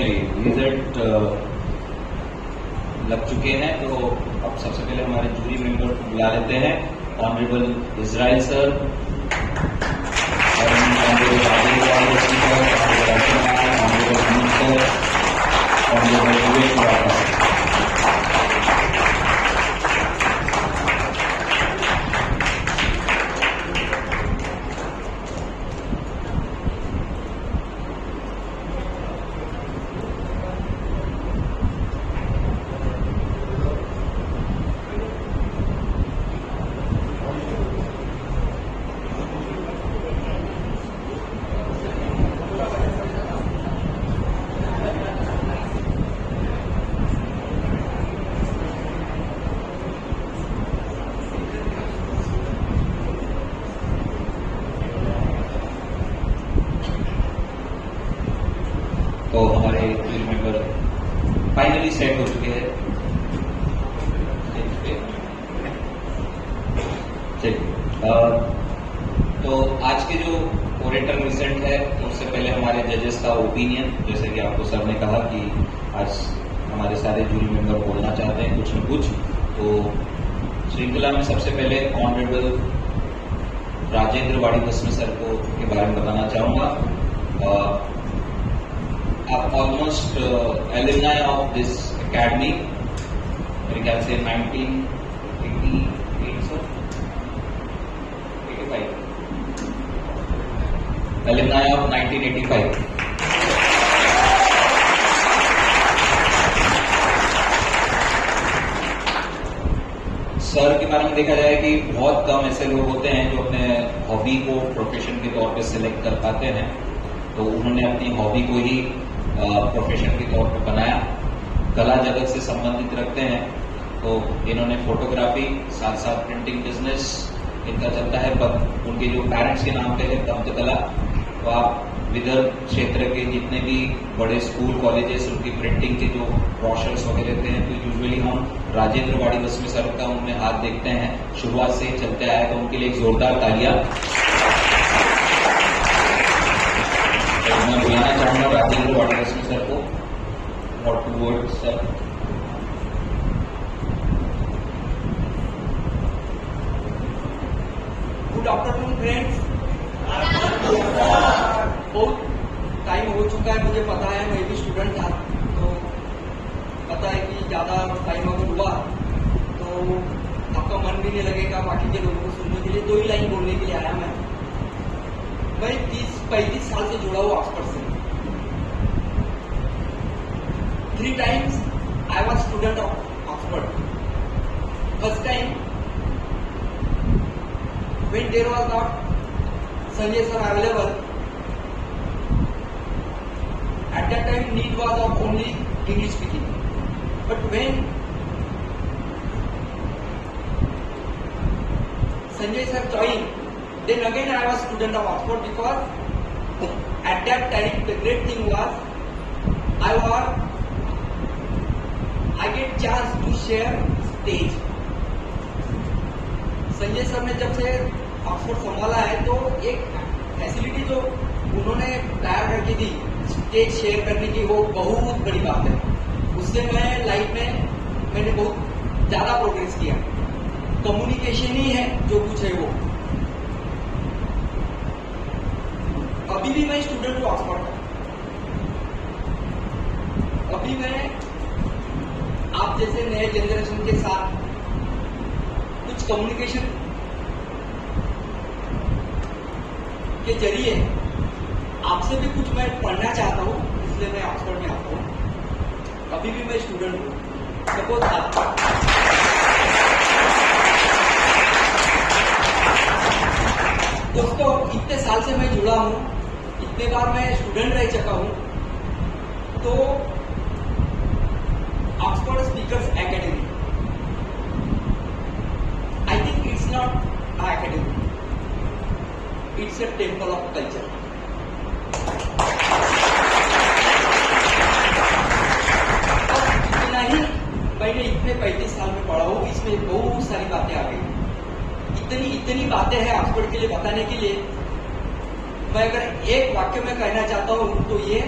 चलिए रिजल्ट लग चुके हैं, तो अब सबसे पहले हमारे जूरी मेंबर को बुला लेते हैं। Honourable Israel sir, honourable Rajendra sir, honourable Amit sir, honourable Vivek sir. तो हमारे जूरी मेंबर फाइनली सेट हो चुके हैं। तो आज के जो ओरेटर रिजल्ट है उससे पहले हमारे जजेस का ओपिनियन, जैसे कि आपको सर ने कहा कि आज हमारे सारे जूरी मेंबर बोलना चाहते हैं कुछ न कुछ, तो श्रृंखला में सबसे पहले ऑनरेबल राजेंद्र वाड़ीवस्म सर को के बारे में बताना चाहूँगा। आप almost alumni of this academy, मेरे ख्याल से 1988 सर 85 एलुमनाई ऑफ 1985। सर के बारे में देखा जाए कि बहुत कम ऐसे लोग होते हैं जो अपने हॉबी को प्रोफेशन के तौर पे सिलेक्ट कर पाते हैं, तो उन्होंने अपनी हॉबी को ही प्रोफेशन के तौर पे बनाया। कला जगत से संबंधित रखते हैं, तो इन्होंने फोटोग्राफी साथ साथ प्रिंटिंग बिजनेस इनका चलता है, पर उनके जो पेरेंट्स के नाम पे है तंत्र कला। तो आप विदर्भ क्षेत्र के जितने भी बड़े स्कूल कॉलेजेस उनकी प्रिंटिंग के जो ब्रोशर्स वगैरह रहते हैं, तो यूजुअली हम राजेंद्र वाड़ीवस्म सर का उनमें हाथ देखते हैं, शुरुआत से ही चलते आया, तो उनके लिए एक जोरदार तालियां। मैं बुलाना चाहूंगा राजेंद्र वाड़ीवस्म सर को। What two word sir. Good afternoon friends. बहुत टाइम हो चुका है, मुझे पता है, मैं भी स्टूडेंट था, तो पता है कि ज़्यादा टाइम अगर हुआ तो आपका मन भी नहीं लगेगा बाकी के लोगों को सुनने के लिए। 2 ही लाइन बोलने के लिए आया मैं 30-35 साल से जुड़ा हुआ ऑक्सफोर्ड से। 3 times I was student of Oxford. First time when there was not Sanjay sir available. At that time need was of only English speaking. But when Sanjay sir joined, then again I was student of Oxford, because at that time the great thing was I get chance to share stage. Sanjay sir ने जब से Oxford संभाला है तो एक facility जो उन्होंने तैयार करके दी स्टेज शेयर करने की, वो बहुत बड़ी बात है। उससे मैं लाइफ में मैंने बहुत ज्यादा प्रोग्रेस किया। कम्युनिकेशन ही है जो कुछ है वो। अभी भी मैं स्टूडेंट हूँ ऑक्सफोर्ड का। अभी मैं आप जैसे नए जनरेशन के साथ कुछ कम्युनिकेशन के जरिए आपसे भी कुछ मैं पढ़ना चाहता हूँ, इसलिए मैं ऑक्सफोर्ड में आता हूँ। अभी भी मैं स्टूडेंट हूँ। सपोज दोस्तों, इतने साल से मैं जुड़ा हूँ, इतने बार मैं स्टूडेंट रह चुका हूँ, तो Oxford speakers academy, I think it's not an academy, it's a temple of culture. इतना ही मैंने इतने 35 साल में पढ़ा हूँ, इसमें बहुत सारी बातें आ गई। इतनी बातें हैं ऑक्सफोर्ड के लिए बताने के लिए। मैं अगर एक वाक्य में कहना चाहता हूँ तो ये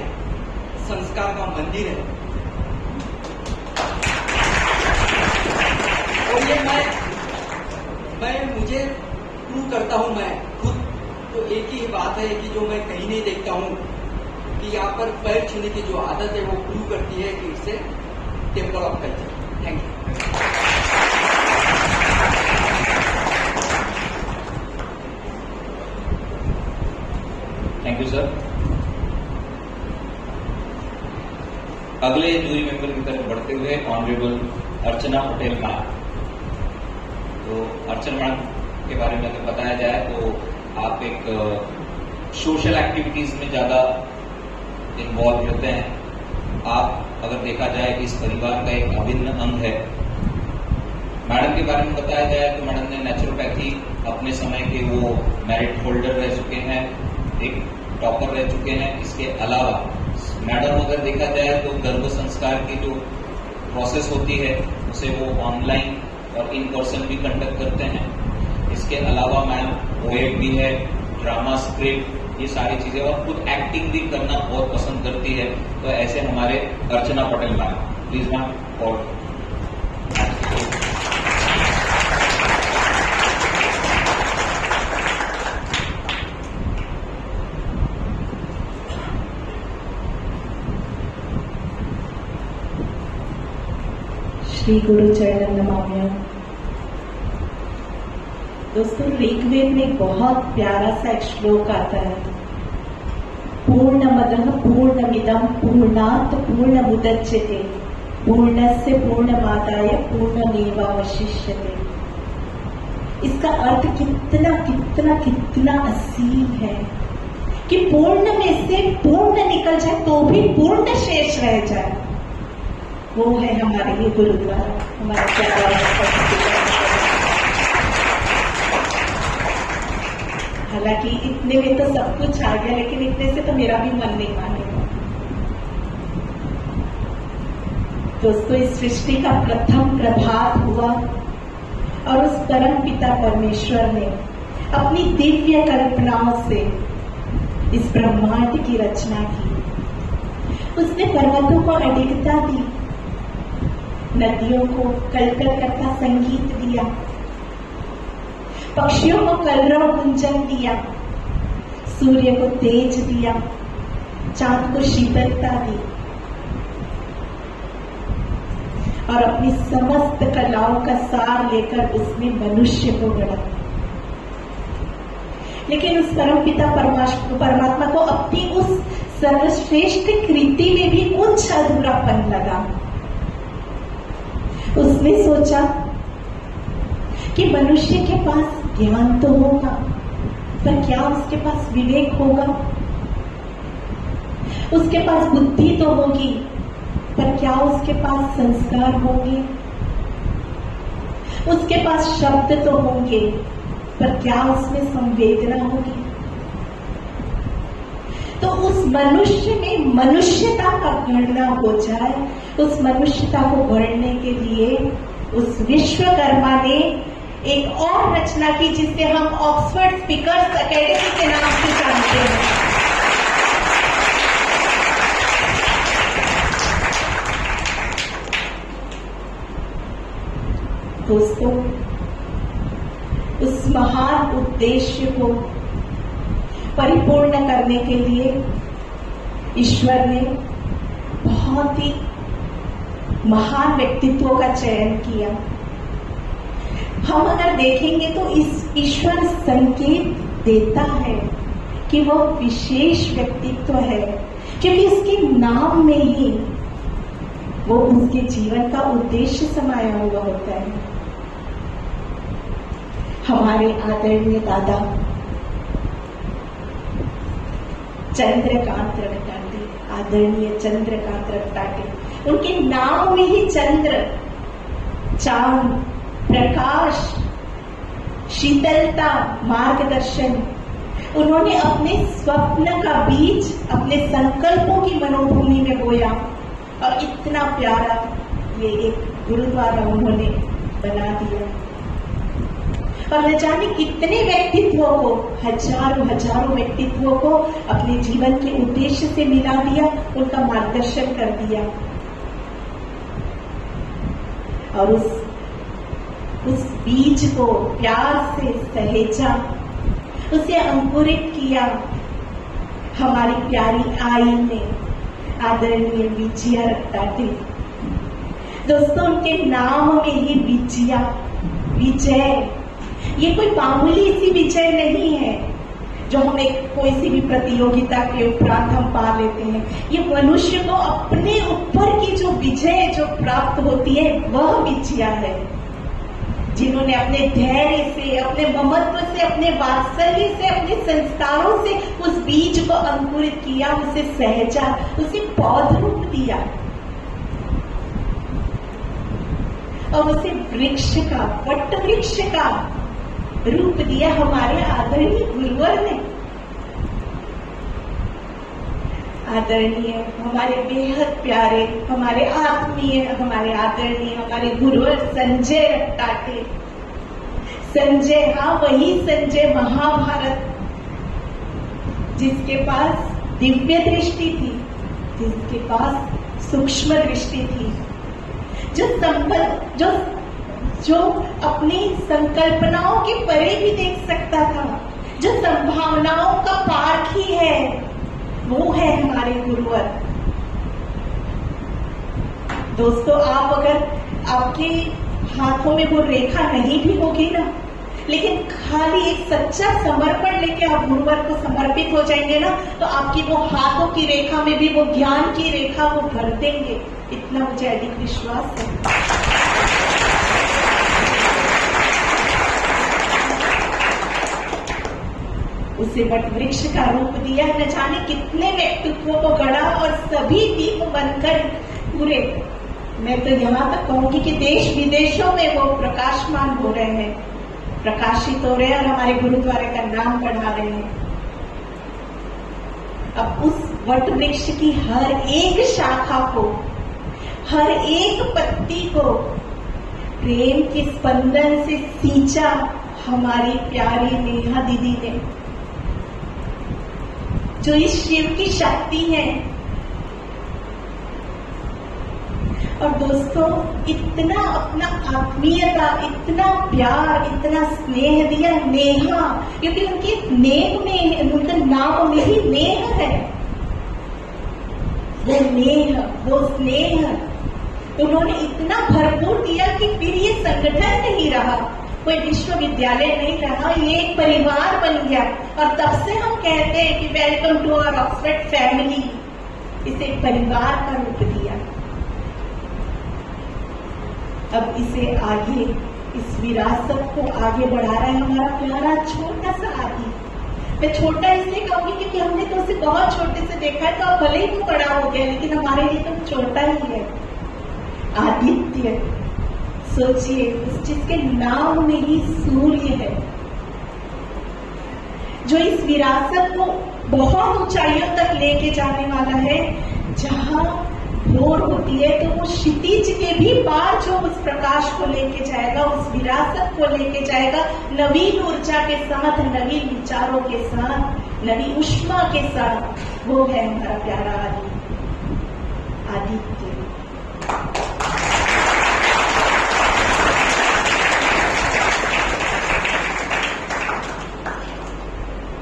संस्कार का मंदिर है। और ये मैं मुझे प्रूव करता हूँ मैं खुद, तो एक ही बात है कि जो मैं कहीं नहीं देखता हूँ कि यहाँ पर पैर छूने की जो आदत है वो प्रूव करती है कि इससे temple of culture. Thank you. Thank you sir. अगले जूरी मेंबर की तरफ बढ़ते हुए ऑनरेबल अर्चना पटेल मैम। तो अर्चना मैम के बारे में अगर बताया जाए तो आप एक सोशल एक्टिविटीज में ज्यादा इन्वॉल्व रहते हैं। आप अगर देखा जाए इस परिवार का एक अभिन्न अंग है। मैडम के बारे में बताया जाए तो मैडम ने नेचुरोपैथी अपने समय के वो मेरिट होल्डर रह चुके हैं, एक टॉपर रह चुके हैं। इसके अलावा मैडम अगर देखा जाए तो गर्भ संस्कार की जो प्रोसेस होती है उसे वो ऑनलाइन और इन पर्सन भी कंडक्ट करते हैं। इसके अलावा मैम पोएट भी है, ड्रामा स्क्रिप्ट, ये सारी चीजें, और खुद एक्टिंग भी करना बहुत पसंद करती है। तो ऐसे हमारे अर्चना पटेल मैम, प्लीज मैम। और श्री गुरु चरणम नमाम्यहम्। दोस्तों, ऋग्वेद में एक बहुत प्यारा सा एक श्लोक आता है, पूर्णमदः पूर्णमिदं पूर्णात् पूर्णमुदच्यते पूर्णस्य पूर्णमादाय पूर्णमेवावशिष्यते। इसका अर्थ कितना कितना कितना असीम है कि पूर्ण में से पूर्ण निकल जाए तो भी पूर्ण शेष रह जाए। वो है हमारे लिए गुरुद्वारा, हमारा प्यारा। हालांकि इतने में तो सब कुछ आ गया, लेकिन इतने से तो मेरा भी मन नहीं मानेगा। दोस्तों, इस सृष्टि का प्रथम प्रभात हुआ और उस परम पिता परमेश्वर ने अपनी दिव्य कल्पनाओं से इस ब्रह्मांड की रचना की। उसने पर्वतों को अडिगता दी, नदियों को कलकल करता संगीत दिया, पक्षियों को कलरव गुंजन दिया, सूर्य को तेज दिया, चांद को शीतलता दी और अपनी समस्त कलाओं का सार लेकर उसने मनुष्य को गढ़ा। लेकिन उस परमपिता परमात्मा को अपनी उस सर्वश्रेष्ठ कृति में भी कुछ अधूरापन लगा। उसने सोचा कि मनुष्य के पास ज्ञान तो होगा, पर क्या उसके पास विवेक होगा? उसके पास बुद्धि तो होगी, पर क्या उसके पास संस्कार होंगे? उसके पास शब्द तो होंगे, पर क्या उसमें संवेदना होगी? तो उस मनुष्य में मनुष्यता का गणना हो जाए, उस मनुष्यता को गढ़ने के लिए उस विश्वकर्मा ने एक और रचना की जिसे हम ऑक्सफोर्ड स्पीकर्स एकेडमी के नाम से जानते हैं। दोस्तों, उस महान उद्देश्य को परिपूर्ण करने के लिए ईश्वर ने बहुत ही महान व्यक्तित्वों का चयन किया। हम अगर देखेंगे तो इस ईश्वर संकेत देता है कि वह विशेष व्यक्तित्व है, क्योंकि इसके नाम में ही वो उसके जीवन का उद्देश्य समाया हुआ होता है। हमारे आदरणीय दादा चंद्रकांत रगटाटे, आदरणीय चंद्रकांत रगटाटे, उनके नाम में ही चंद्र, चांद, प्रकाश, शीतलता, मार्गदर्शन, उन्होंने अपने स्वप्न का बीज अपने संकल्पों की मनोभूमि में बोया और इतना प्यारा ये एक गुरुद्वारा उन्होंने बना दिया। और न जाने कितने व्यक्तित्वों को, हजारों हजारों व्यक्तित्वों को अपने जीवन के उद्देश्य से मिला दिया, उनका मार्गदर्शन कर दिया और उस बीज को प्यार से सहेजा, उसे अंकुरित किया हमारी प्यारी आई ने, आदरणीय विजया रट्टाटे। दोस्तों, उनके नाम में ही विजया, विजय, ये कोई मामूली सी विजय नहीं है जो हम एक कोई सी भी प्रतियोगिता के उपरांत हम पा लेते हैं। ये मनुष्य को अपने ऊपर की जो विजय जो प्राप्त होती है वह विजया है, जिन्होंने अपने धैर्य से, अपने ममत्व से, अपने वात्सल्य से, अपने संस्कारों से उस बीज को अंकुरित किया, उसे सहेजा, उसे पौध रूप दिया और उसे वृक्ष का, वट वृक्ष का रूप दिया हमारे आदरणीय गुरुवर ने। आदरणीय, हमारे बेहद प्यारे, हमारे आत्मीय, हमारे आदरणीय, हमारे गुरुवर संजय रट्टाटे। संजय, हाँ वही संजय महाभारत, जिसके पास दिव्य दृष्टि थी, जिसके पास सूक्ष्म दृष्टि थी, जो अपनी संकल्पनाओं के परे भी देख सकता था, जो संभावनाओं का पारखी है, वो है हमारे गुरुवर। दोस्तों, आप अगर आपके हाथों में वो रेखा नहीं भी होगी ना, लेकिन खाली एक सच्चा समर्पण लेके आप गुरुवर को समर्पित हो जाएंगे ना, तो आपकी वो हाथों की रेखा में भी वो ज्ञान की रेखा वो भर देंगे, इतना मुझे अधिक विश्वास है। उसे वट वृक्ष का रूप दिया, न जाने कितने व्यक्तित्वों को गढ़ा और सभी दीप बनकर पूरे, मैं तो यहाँ तक कहूंगी कि देश विदेशों में वो प्रकाशमान हो रहे हैं, प्रकाशित हो रहे हैं और हमारे गुरुद्वारे का नाम बढ़ा रहे हैं। अब उस वट वृक्ष की हर एक शाखा को, हर एक पत्ती को प्रेम के स्पंदन से सींचा हमारी प्यारी नेहा दीदी ने, जो इस शिव की शक्ति है। और दोस्तों, इतना अपना आत्मीयता, इतना प्यार, इतना स्नेह दिया नेहा, क्योंकि उनके नेह में, उनके नाम में ही नेह है। वो नेह, वो स्नेह उन्होंने इतना भरपूर दिया कि फिर ये संगठन नहीं रहा, कोई विश्वविद्यालय नहीं रहा, ये एक परिवार बन गया। और तब से हम कहते हैं कि welcome to our Oxford family, इसे परिवार का रूप दिया। अब इसे आगे, इस विरासत को आगे बढ़ा रहा है हमारा प्यारा छोटा सा आदि। मैं छोटा इसलिए कहूंगी क्योंकि हमने तो उसे बहुत छोटे से देखा है, तो अब भले ही वो बड़ा हो गया, लेकिन हमारे लिए तो छोटा ही है। आदित्य, सोचिए, उस जिसके नाम में ही सूर्य है, जो इस विरासत को बहुत ऊंचाइयों तक लेके जाने वाला है। जहां भोर होती है तो वो क्षितिज के भी पार जो उस प्रकाश को लेके जाएगा, उस विरासत को लेके जाएगा, नवीन ऊर्जा के साथ, नवीन विचारों के साथ, नवी ऊष्मा के साथ, वो है हमारा प्यारा आदित्य।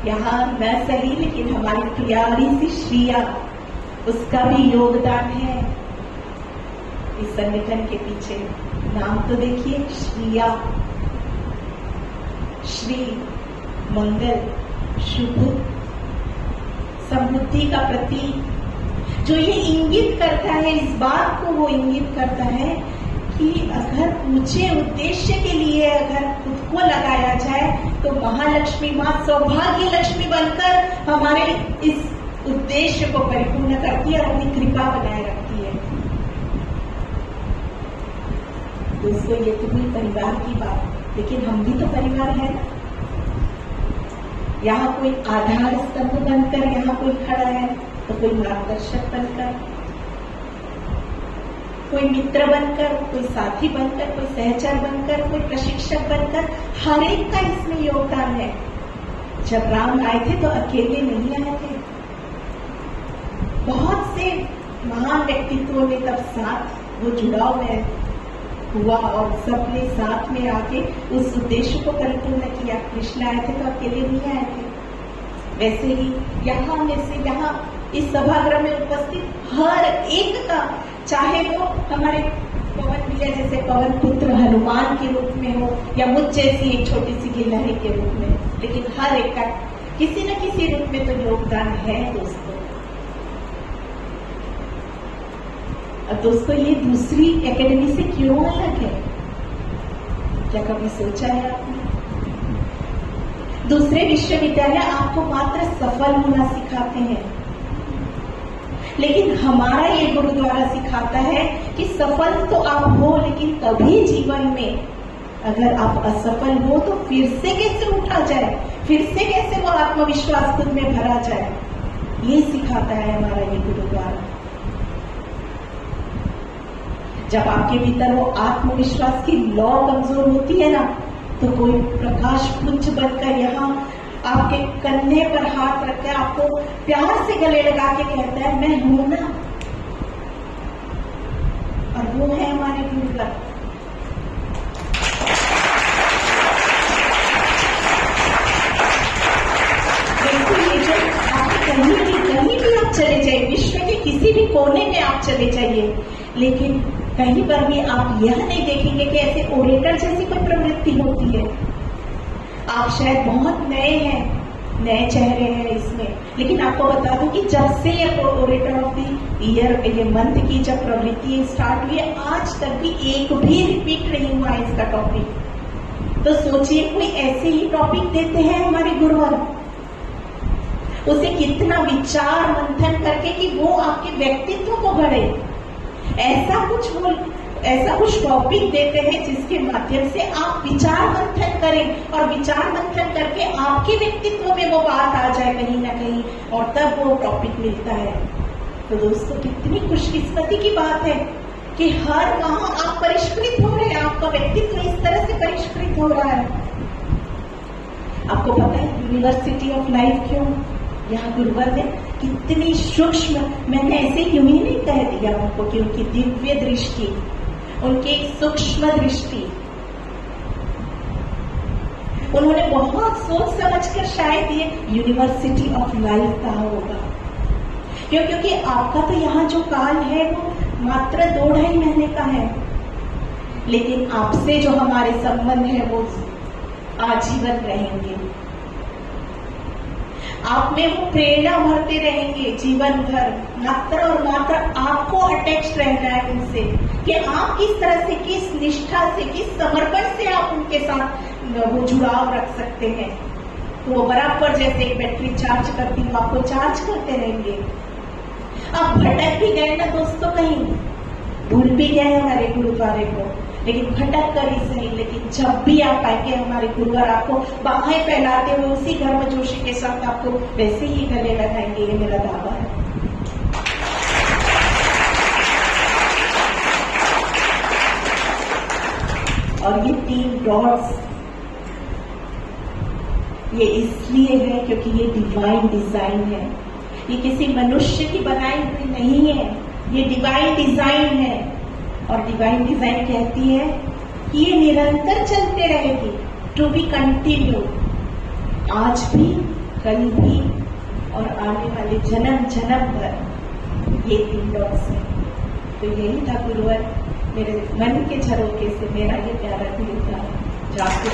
यहाँ न सही, लेकिन हमारी प्यारी सी श्रिया, उसका भी योगदान है इस संगठन के पीछे। नाम तो देखिए, श्रिया, श्री, मंगल, शुभ, समृद्धि का प्रतीक, जो ये इंगित करता है, इस बात को वो इंगित करता है कि अगर ऊंचे उद्देश्य के लिए अगर खुद को लगाया जाए तो महालक्ष्मी माँ सौभाग्य लक्ष्मी बनकर हमारे इस उद्देश्य को परिपूर्ण करती है और अपनी कृपा बनाए रखती है। दोस्तों, ये तो भी परिवार की बात, लेकिन हम भी तो परिवार है। यहाँ कोई आधार स्तंभ बनकर यहाँ कोई खड़ा है, तो कोई मार्गदर्शक बनकर। कोई मित्र बनकर, कोई साथी बनकर, कोई सहचर बनकर, कोई प्रशिक्षक बनकर, हर एक का इसमें योगदान है। जब राम आए थे तो अकेले नहीं आए थे, बहुत से महान व्यक्तित्वों ने तब साथ वो जुड़ाव में हुआ और सबने साथ में आके उस उद्देश्य को परिपूर्ण किया। कृष्ण आए थे तो अकेले नहीं आए थे। वैसे ही यहाँ में से यहाँ इस सभागृह में उपस्थित हर एक का, चाहे वो हमारे पवन भैया जैसे पवन पुत्र हनुमान के रूप में हो या मुझ जैसी एक छोटी सी गिलहरी के रूप में, लेकिन हर एक का किसी न किसी रूप में तो योगदान है दोस्तों। अब दोस्तों ये दूसरी एकेडमी से क्यों अलग है, क्या कभी सोचा है आपने? दूसरे विश्वविद्यालय आपको मात्र सफल होना सिखाते हैं, लेकिन हमारा ये गुरुद्वारा सिखाता है कि सफल तो आप हो, लेकिन कभी जीवन में अगर आप असफल हो तो फिर से कैसे उठा जाए, फिर से कैसे वो आत्मविश्वास खुद में भरा जाए, ये सिखाता है हमारा ये गुरुद्वारा। जब आपके भीतर वो आत्मविश्वास की लौ कमजोर होती है ना, तो कोई प्रकाश पुंज बनकर यहाँ आपके कंधे पर हाथ रखकर आपको प्यार से गले लगा के कहता है मैं हूं ना, और वो है हमारे गुरुद्वारा। कहीं भी आप चले जाइए, विश्व के किसी भी कोने में आप चले जाइए, लेकिन कहीं पर भी आप यह नहीं देखेंगे कि ऐसे ओरेटर जैसी कोई प्रवृत्ति होती है। आप शायद बहुत नए हैं, नए चेहरे हैं इसमें, लेकिन आपको बता दूं कि जब से ये ओरेटर ऑफ द ईयर ये मंथ की जब प्रवृत्ति स्टार्ट हुई है, आज तक भी एक भी रिपीट नहीं हुआ है इसका टॉपिक। तो सोचिए कोई ऐसे ही टॉपिक देते हैं हमारे गुरुवर, उसे कितना विचार मंथन करके कि वो आपके व्यक्तित्व को गढ़े, ऐसा कुछ टॉपिक देते हैं जिसके माध्यम से आप विचार मंथन करें और विचार मंथन करके आपके व्यक्तित्व में वो बात आ जाए कहीं ना कहीं, और तब वो टॉपिक मिलता है। तो दोस्तों कितनी खुशकिस्मती की बात है कि हर माह आप परिष्कृत हो रहे हैं, आपका व्यक्तित्व इस तरह से परिष्कृत हो रहा है। आपको पता है यूनिवर्सिटी ऑफ लाइफ क्यों? यहाँ गुरुवर ने कितनी सूक्ष्म, मैंने ऐसे यूं ही नहीं कह दिया उनको, कि उनकी दिव्य दृष्टि, उनकी सूक्ष्म दृष्टि, उन्होंने बहुत सोच समझकर शायद ये यूनिवर्सिटी ऑफ लाइफ कहा होगा। क्योंकि आपका तो यहाँ जो काल है वो मात्र 2-2.5 महीने का है, लेकिन आपसे जो हमारे संबंध है वो आजीवन रहेंगे। आप में वो प्रेरणा भरते रहेंगे जीवन भर, मात्र और मात्र आपको अटैच रहना है उनसे, कि आप किस तरह से, किस निष्ठा से, किस समर्पण से आप उनके साथ वो जुड़ाव रख सकते हैं। तो वो बराबर जैसे एक बैटरी चार्ज करती है, आपको चार्ज करते रहेंगे। आप भटक भी गए ना दोस्तों, कहीं भूल भी गए हमारे गुरुद्वारे को, लेकिन भटक कर ही सही, लेकिन जब भी आप आएंगे हमारे गुरुवर आपको बाहें फैलाते हुए उसी गर्मजोशी के साथ आपको वैसे ही गले लगाएंगे, ये मेरा दावा है। और ये 3 डॉट्स ये इसलिए है क्योंकि ये डिवाइन डिजाइन है, ये किसी मनुष्य की बनाई हुई नहीं है, ये डिवाइन डिजाइन है। और डिवाइन डिजाइन कहती है कि ये निरंतर चलते रहेगी, टू बी कंटिन्यू, आज भी, कल भी और आने वाले जन्म जन्म भर। ये 3 डॉट्स है। तो यही था गुरुवर मेरे मन के झरोखे से मेरा ये प्यारा दिल था जो आपके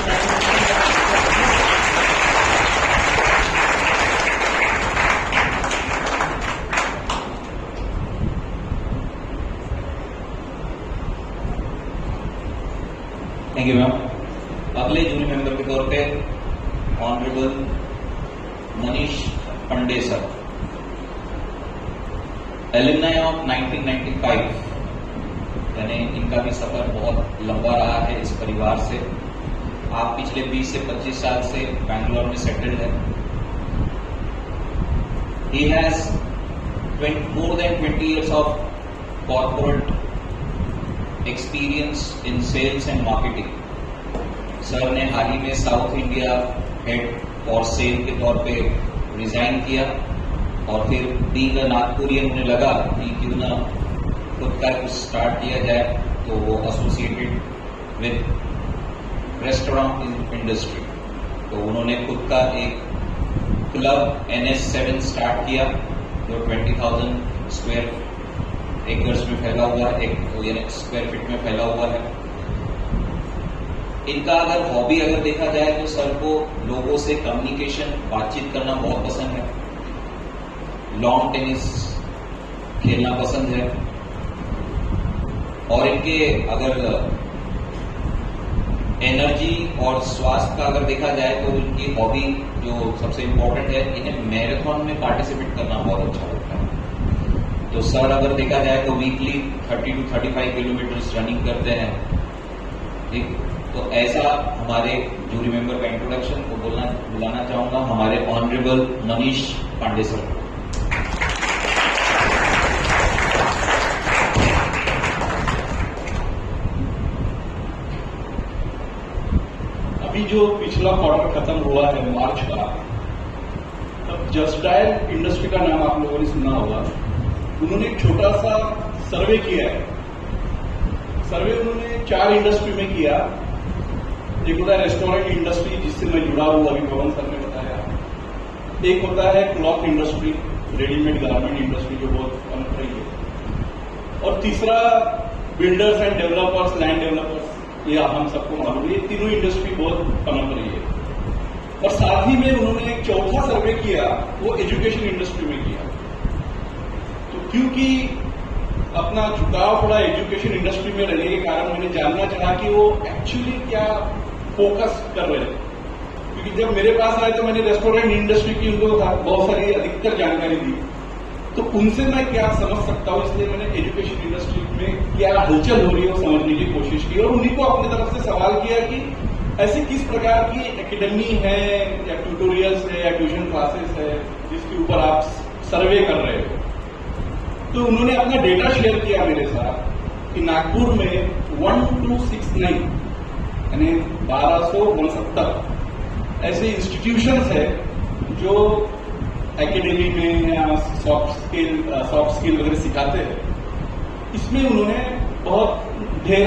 थैंक यू मैम। अगले जूरी मेंबर के तौर पे honourable Manish Pande sir, alumni of 1995, यानी इनका भी सफर बहुत लंबा रहा है इस परिवार से। आप पिछले 20 से 25 साल से बैंगलोर में सेटल्ड है। He has more than 20 years of corporate experience in sales and marketing. Sir ने हाल ही में South India head for sale के तौर पे रिजाइन किया और फिर बीइंग अ नागपुरियन उन्हें लगा कि क्यों ना खुद का कुछ स्टार्ट किया जाए. तो वो एसोसिएटेड विद रेस्टोरेंट इंडस्ट्री, तो उन्होंने खुद का एक क्लब NS7 स्टार्ट किया जो 20,000 स्क्वायर एकर्स में फैला हुआ है, एक स्क्वायर फीट में फैला हुआ है. इनका अगर हॉबी अगर देखा जाए तो सर को लोगों से कम्युनिकेशन, बातचीत करना बहुत पसंद है. लॉन टेनिस खेलना पसंद है. और इनके अगर एनर्जी और स्वास्थ्य का अगर देखा जाए तो इनकी हॉबी जो सबसे इम्पोर्टेंट है, इन्हें मैराथन में पार्टिसिपेट करना बहुत अच्छा लगता है. तो सर अगर देखा जाए तो वीकली 30 to 35 किलोमीटर रनिंग करते हैं. ठीक, तो ऐसा हमारे जूरी मेंबर का इंट्रोडक्शन को बुलाना चाहूंगा हमारे ऑनरेबल मनीष पांडे सर को. अभी जो पिछला क्वार्टर खत्म हुआ है मार्च का, तब जस्ट डायल इंडस्ट्री का नाम आप लोगों ने सुना होगा. उन्होंने एक छोटा सा सर्वे किया है. सर्वे उन्होंने 4 इंडस्ट्री में किया. एक होता है रेस्टोरेंट इंडस्ट्री, जिससे मैं जुड़ा हूं, अभी पवन सर ने बताया. एक होता है cloth industry, readymade garment industry जो बहुत पनप रही है. और तीसरा builders and developers, land developers, ये हम सबको मालूम है. ये तीनों इंडस्ट्री बहुत पनप रही है. और साथ ही में उन्होंने एक चौथा सर्वे किया, वो एजुकेशन इंडस्ट्री में किया. तो क्योंकि अपना झुकाव थोड़ा एजुकेशन इंडस्ट्री में रहने के कारण मैंने जानना चाहा कि वो एक्चुअली क्या फोकस कर रहे हैं. क्योंकि जब मेरे पास आए तो मैंने रेस्टोरेंट इंडस्ट्री की उनको बहुत सारी अधिकतर जानकारी दी, तो उनसे मैं क्या समझ सकता हूं, इसलिए मैंने एजुकेशन इंडस्ट्री में क्या हलचल हो रही है वो समझने की कोशिश की. और उन्हीं को अपनी तरफ से सवाल किया कि ऐसी किस प्रकार की एकेडमी है या ट्यूटोरियल्स है या ट्यूशन क्लासेस है जिसके ऊपर आप सर्वे कर रहे हो. तो उन्होंने अपना डेटा शेयर किया मेरे साथ कि नागपुर में 1269 यानी 1269 ऐसे इंस्टीट्यूशंस है जो एकेडमी में या सॉफ्ट स्किल वगैरह सिखाते हैं. इसमें उन्होंने बहुत ढेर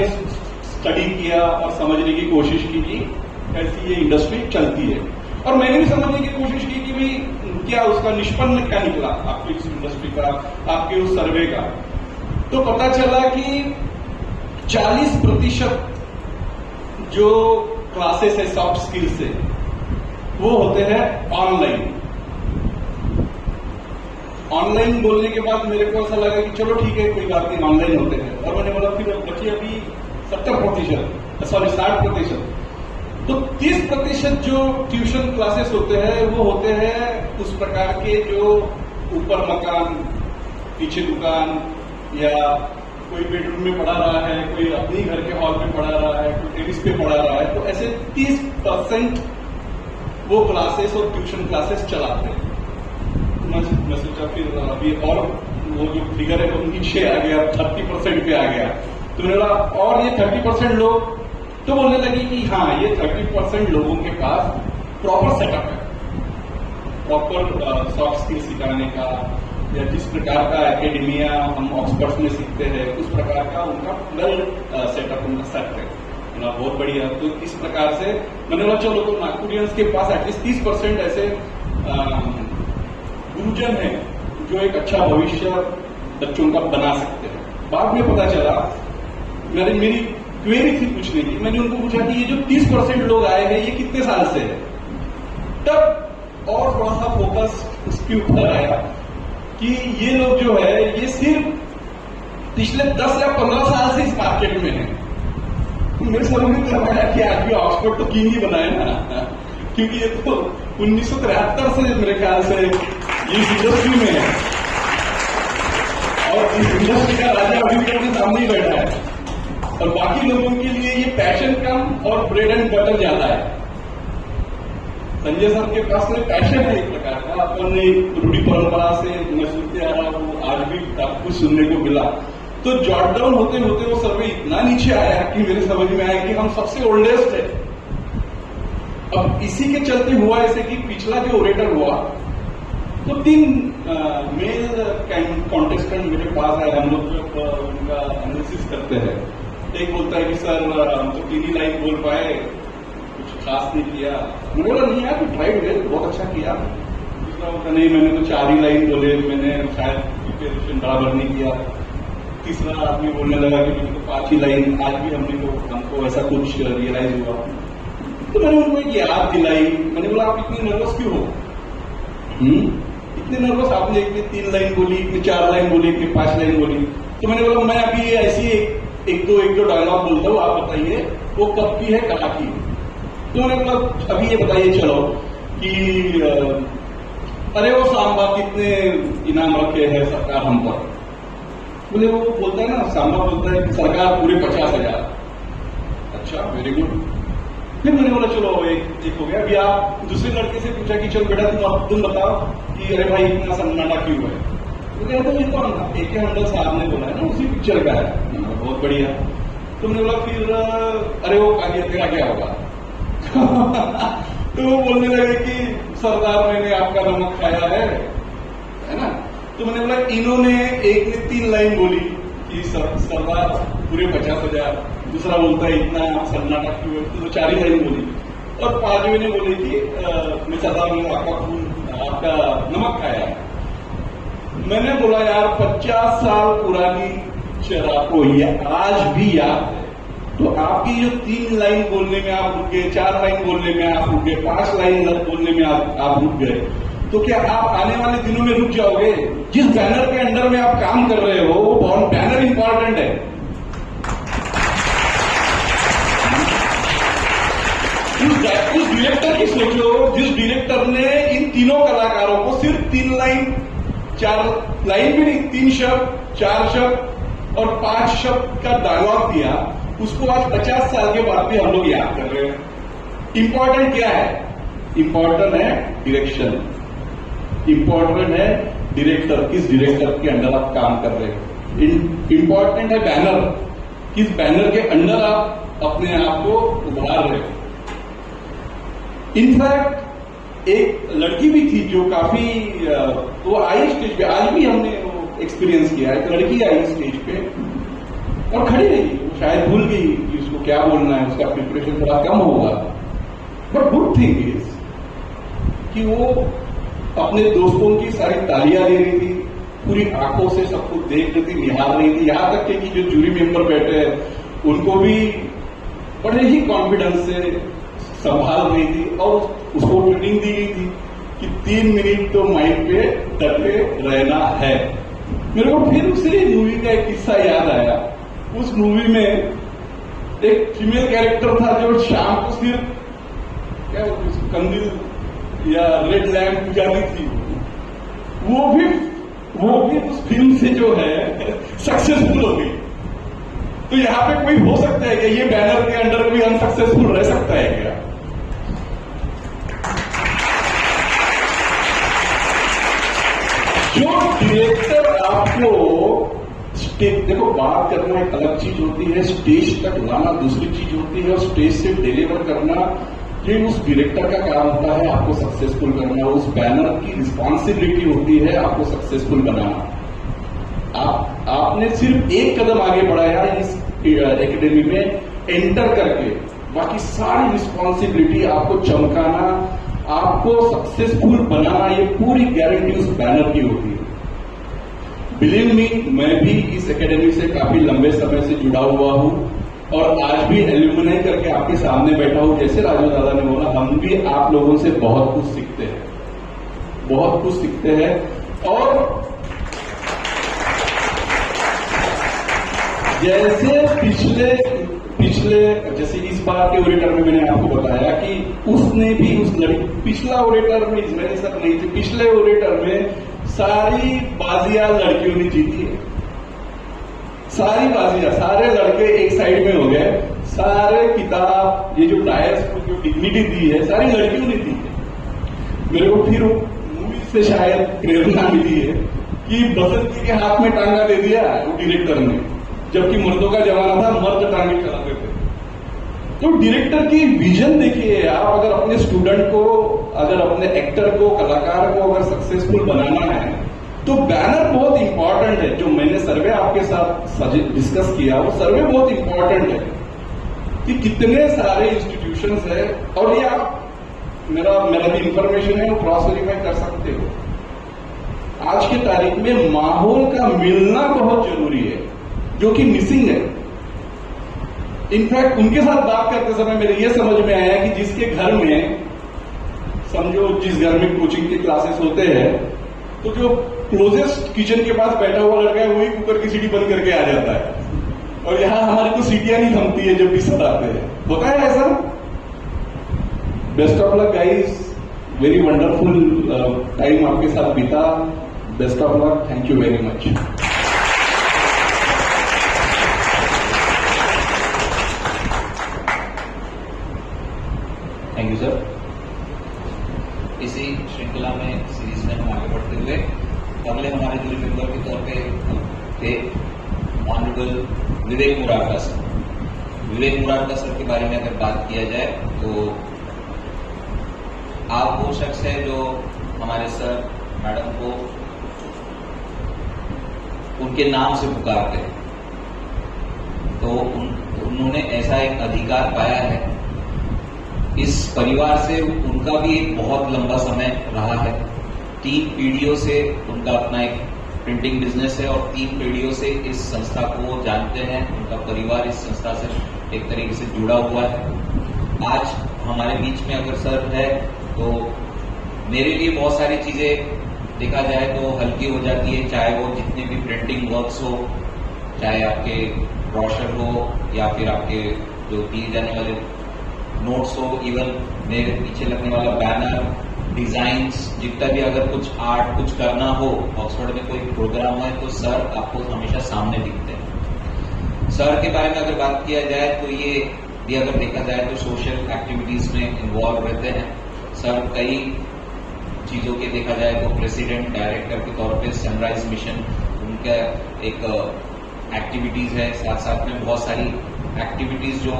स्टडी किया और समझने की कोशिश की कि कैसी ये इंडस्ट्री चलती है. और मैंने भी समझने की कोशिश की कि भाई क्या उसका निष्पन्न क्या निकला आपकी इस इंडस्ट्री का, आपके उस सर्वे का. तो पता चला कि 40% जो क्लासेस है सॉफ्ट स्किल से वो होते हैं ऑनलाइन. ऑनलाइन बोलने के बाद मेरे को ऐसा लगा कि चलो ठीक है, कोई बात नहीं, ऑनलाइन होते हैं. और मैंने बोला फिर बची अभी 70%, सॉरी 60%. तो 30% जो ट्यूशन क्लासेस होते हैं वो होते हैं उस प्रकार के जो ऊपर मकान, पीछे दुकान, या कोई बेडरूम में पढ़ा रहा है, कोई अपनी घर के हॉल में पढ़ा रहा है, कोई टेरिस पे पढ़ा रहा है. तो ऐसे 30% वो क्लासेस और ट्यूशन क्लासेस चलाते हैं. मैं सोचा फिर अभी और वो जो फिगर है वो नीचे आ गया, 30% पे आ गया. तो मैंने बोला और ये 30% लोग, तो बोलने लगे कि हाँ, ये 30% लोगों के पास प्रॉपर सेटअप है, प्रॉपर सॉफ्ट स्किल सिखाने का, या जिस प्रकार का एकेडमिया हम ऑक्सफोर्ड में सीखते हैं उस प्रकार का उनका वेल सेटअप, उनका सेट है बहुत बढ़िया. तो इस प्रकार से मैंने बोला चलो, तो नागपुरियंस के पास एटलीस्ट 30% ऐसे गुरुजन है जो एक अच्छा भविष्य बच्चों का बना सकते हैं. बाद में पता चला, मेरी क्वेरी थी पूछने की, मैंने उनको पूछा कि ये जो 30% लोग आए हैं ये कितने साल से है. तब और थोड़ा सा फोकस उसके ऊपर आया कि ये लोग जो है ये सिर्फ पिछले 10 या 15 साल से इस मार्केट में है. तो मेरे समझ में तो आया कि आदमी ऑक्सफोर्ड तो किंग ही बनाए ना, क्योंकि ये तो 1973 से मेरे ख्याल से इस इंडस्ट्री में है और इस इंडस्ट्री का राजा अभी भी अपने सामने ही बैठा है. और बाकी लोगों के लिए ये पैशन कम और ब्रेड एंड बटर ज्यादा है. संजय सर के पास में पैशन है एक प्रकार का, अपन रूढ़ी परंपरा से मैं सुनते आ रहा हूँ, आज भी कुछ सुनने को मिला. तो जॉट डाउन होते होते वो सर्वे इतना नीचे आया कि मेरे समझ में आया कि हम सबसे ओल्डेस्ट है। अब इसी के चलते हुआ ऐसे कि पिछला जो ओरेटर हुआ तो 3 मेल कॉन्टेस्टेंट मेरे पास आए। हम लोग जब उनका एनालिसिस करते हैं, एक बोलता है कि सर हम तो 3 ही लाइन बोल पाए, कुछ खास नहीं किया। मैंने बोला नहीं यार, तू ट्राई हुए, बहुत अच्छा किया। दूसरा बोलता नहीं, मैंने तो 4 ही लाइन बोले, मैंने शायद प्रिपरेशन बराबर नहीं किया। तीसरा आदमी बोलने लगा कि मैंने तो 5 ही लाइन, आज भी हमको ऐसा कुछ रियलाइज हुआ। तो मैंने उनको एक याद दिलाई। मैंने बोला आप इतने नर्वस क्यों हो? इतने नर्वस, आपने एक ने 3 लाइन बोली, एक ने 4 लाइन बोली, एक ने 5 लाइन बोली। तो मैंने बोला मैं अभी ऐसी एक दो डायलॉग बोलता हूँ, आप बताइए वो कब की है, कहाँ की। तो मैंने बोला अभी ये बताइए चलो कि अरे वो सांबा कितने इनाम रखे हैं सरकार हम पर। बोले वो बोलता है ना, सांबा बोलता है कि सरकार पूरे 50,000। अच्छा वेरी गुड। फिर मैंने बोला चलो एक हो गया। अभी आप दूसरे लड़के से पूछा कि चलो बेटा तुम बताओ कि अरे भाई इतना सन्नाटा क्यों है। तो कहता ये कौन था? AK हंडल साहब ने बोला है ना, उसी पिक्चर का है। बहुत बढ़िया। तो मैंने बोला फिर अरे वो तेरा क्या होगा? तो वो बोलने लगे कि सरदार मैंने आपका नमक खाया है ना। तो मैंने बोला इन्होंने, एक ने 3 लाइन बोली कि सरदार पूरे 50,000। दूसरा बोलता है इतना सन्नाटा क्यों है, तो 4 ही लाइन बोली। और 5वें ने बोली कि मैं सरदार मैंने आपका नमक खाया है। मैंने बोला यार 50 साल पुरानी शराब को ये आज भी याद है, तो आपकी जो 3 लाइन बोलने में आप रुक गए, 4 लाइन बोलने में आप रुक गए, 5 लाइन बोलने में आप रुक गए, तो क्या आप आने वाले दिनों में रुक जाओगे? जिस बैनर के अंडर में आप काम कर रहे हो वो बैनर इंपॉर्टेंट है। उस डायरेक्टर की सोचो, जिस डायरेक्टर ने इन तीनों कलाकारों को सिर्फ 3 लाइन, 4 लाइन भी नहीं, 3 शब्द, 4 शब्द और 5 शब्द का डायलॉग दिया, उसको आज 50 साल के बाद भी हम लोग याद कर रहे हैं। इंपॉर्टेंट क्या है? इंपॉर्टेंट है डायरेक्शन, इंपॉर्टेंट है डायरेक्टर, किस डायरेक्टर के अंडर आप काम कर रहे हैं। इंपॉर्टेंट है बैनर, किस बैनर के अंडर आप अपने आप को उभार रहे हो। इनफैक्ट एक लड़की भी थी जो काफी वो आई स्टेज पे, आज भी हमने एक्सपीरियंस किया है। एक लड़की आई स्टेज पे और खड़ी रही, वो शायद भूल गई कि उसको क्या बोलना है, उसका प्रिपरेशन थोड़ा कम होगा। बट गुड थिंग इज कि वो अपने दोस्तों की सारी तालियां दे रही थी, पूरी आंखों से सब कुछ देख रही थी, निहार रही थी। यहां तक कि जो जूरी मेंबर बैठे हैं उनको भी बड़े ही कॉन्फिडेंस से संभाल रही थी और उसको ट्रेनिंग दी गई थी कि 3 मिनट तो माइक पे डटे रहना है। मेरे को फिर उसे मूवी का एक किस्सा याद आया। उस मूवी में एक फीमेल कैरेक्टर था जो शाम को सिर्फ क्या कंदील या रेड लैम्प बुझाती थी। वो भी उस फिल्म से जो है सक्सेसफुल हो गई। तो यहाँ पे कोई हो सकता है कि ये बैनर के अंडर कोई अनसक्सेसफुल रह सकता है क्या? जो डायरेक्टर आपको स्टेज, देखो बात करना एक अलग चीज होती है, स्टेज तक लाना दूसरी चीज होती है, और स्टेज से डिलीवर करना ये उस डायरेक्टर का काम होता है, आपको सक्सेसफुल करना। उस बैनर की रिस्पॉन्सिबिलिटी होती है आपको सक्सेसफुल बनाना। आपने सिर्फ एक कदम आगे बढ़ाया इस एकेडमी में एंटर करके, बाकी सारी रिस्पॉन्सिबिलिटी आपको चमकाना, आपको सक्सेसफुल बनाना, ये पूरी गारंटी उस बैनर की होती है। बिलीव मी, मैं भी इस एकेडमी से काफी लंबे समय से जुड़ा हुआ हूं और आज भी एल्यूमिनाई करके आपके सामने बैठा हूं। जैसे राजू दादा ने बोला, हम भी आप लोगों से बहुत कुछ सीखते हैं, बहुत कुछ सीखते हैं। और जैसे पिछले जैसे इस बार के ओरेटर में मैंने आपको बताया कि उसने भी उस पिछला ओरेटर में इजराइल सर नहीं थे, पिछले ओरेटर में सारी बाजियां लड़कियों ने जीती है। सारी बाजियां, सारे लड़के एक साइड में हो गए, सारे किताब, ये जो डायस को जो डिग्निटी दी है सारी लड़कियों ने दी है। मेरे को फिर मूवी से शायद प्रेरणा मिली है कि बसंती के हाथ में टांगा दे दिया वो डायरेक्टर ने, जबकि मर्दों का जमाना था, मर्द टांगे चलाते थे। तो डायरेक्टर की विजन देखिए आप, अगर अपने स्टूडेंट को, अगर अपने एक्टर को, कलाकार को अगर सक्सेसफुल बनाना है तो बैनर बहुत इंपॉर्टेंट है। जो मैंने सर्वे आपके साथ डिस्कस किया वो सर्वे बहुत इंपॉर्टेंट है कि कितने सारे इंस्टीट्यूशंस है, और ये आप मेरा भी इंफॉर्मेशन है वो क्रॉस वेरीफाई कर सकते हो। आज की तारीख में माहौल का मिलना बहुत जरूरी है, जो कि मिसिंग है। इनफैक्ट उनके साथ बात करते समय मेरे ये समझ में आया कि जिसके घर में, समझो जिस घर में कोचिंग के क्लासेस होते हैं, तो जो क्लोजेस्ट किचन के पास बैठा हुआ लड़का है वही कुकर की सीटी बंद करके आ जाता है, और यहां हमारी तो सीटियां नहीं थमती है जब भी सर आते हैं। होता है ऐसा? Best of luck guys, very wonderful time आपके साथ बीता। Best of luck, thank you very much. Thank you sir. इसी श्रृंखला में, सीरीज में हम आगे बढ़ते हुए अगले हमारे जूरी मेंबर के तौर पे थे ऑनरेबल विवेक मुरारका सर। विवेक मुरारका सर के बारे में अगर बात किया जाए तो आप वो शख्स है जो हमारे सर मैडम को उनके नाम से पुकारते हैं। तो उन्होंने ऐसा एक अधिकार पाया है, इस परिवार से उनका भी एक बहुत लंबा समय रहा है। 3 पीढ़ियों से उनका अपना एक प्रिंटिंग बिजनेस है, और 3 पीढ़ियों से इस संस्था को वो जानते हैं। उनका परिवार इस संस्था से एक तरीके से जुड़ा हुआ है। आज हमारे बीच में अगर सर है तो मेरे लिए बहुत सारी चीजें देखा जाए तो हल्की हो जाती है, चाहे वो जितने भी प्रिंटिंग वर्क्स हो, चाहे आपके ब्रोशर हो, या फिर आपके जो दिए जाने वाले नोट्स हो, इवन मेरे पीछे लगने वाला बैनर, डिजाइन्स, जितना भी अगर कुछ आर्ट कुछ करना हो, ऑक्सफोर्ड में कोई प्रोग्राम है तो सर आपको हमेशा सामने दिखते हैं। सर के बारे में अगर बात किया जाए तो ये भी अगर देखा जाए तो सोशल एक्टिविटीज में इन्वॉल्व रहते हैं सर। कई चीजों के देखा जाए तो प्रेसिडेंट डायरेक्टर के तौर पे सनराइज मिशन उनका एक एक्टिविटीज है। साथ साथ में बहुत सारी एक्टिविटीज जो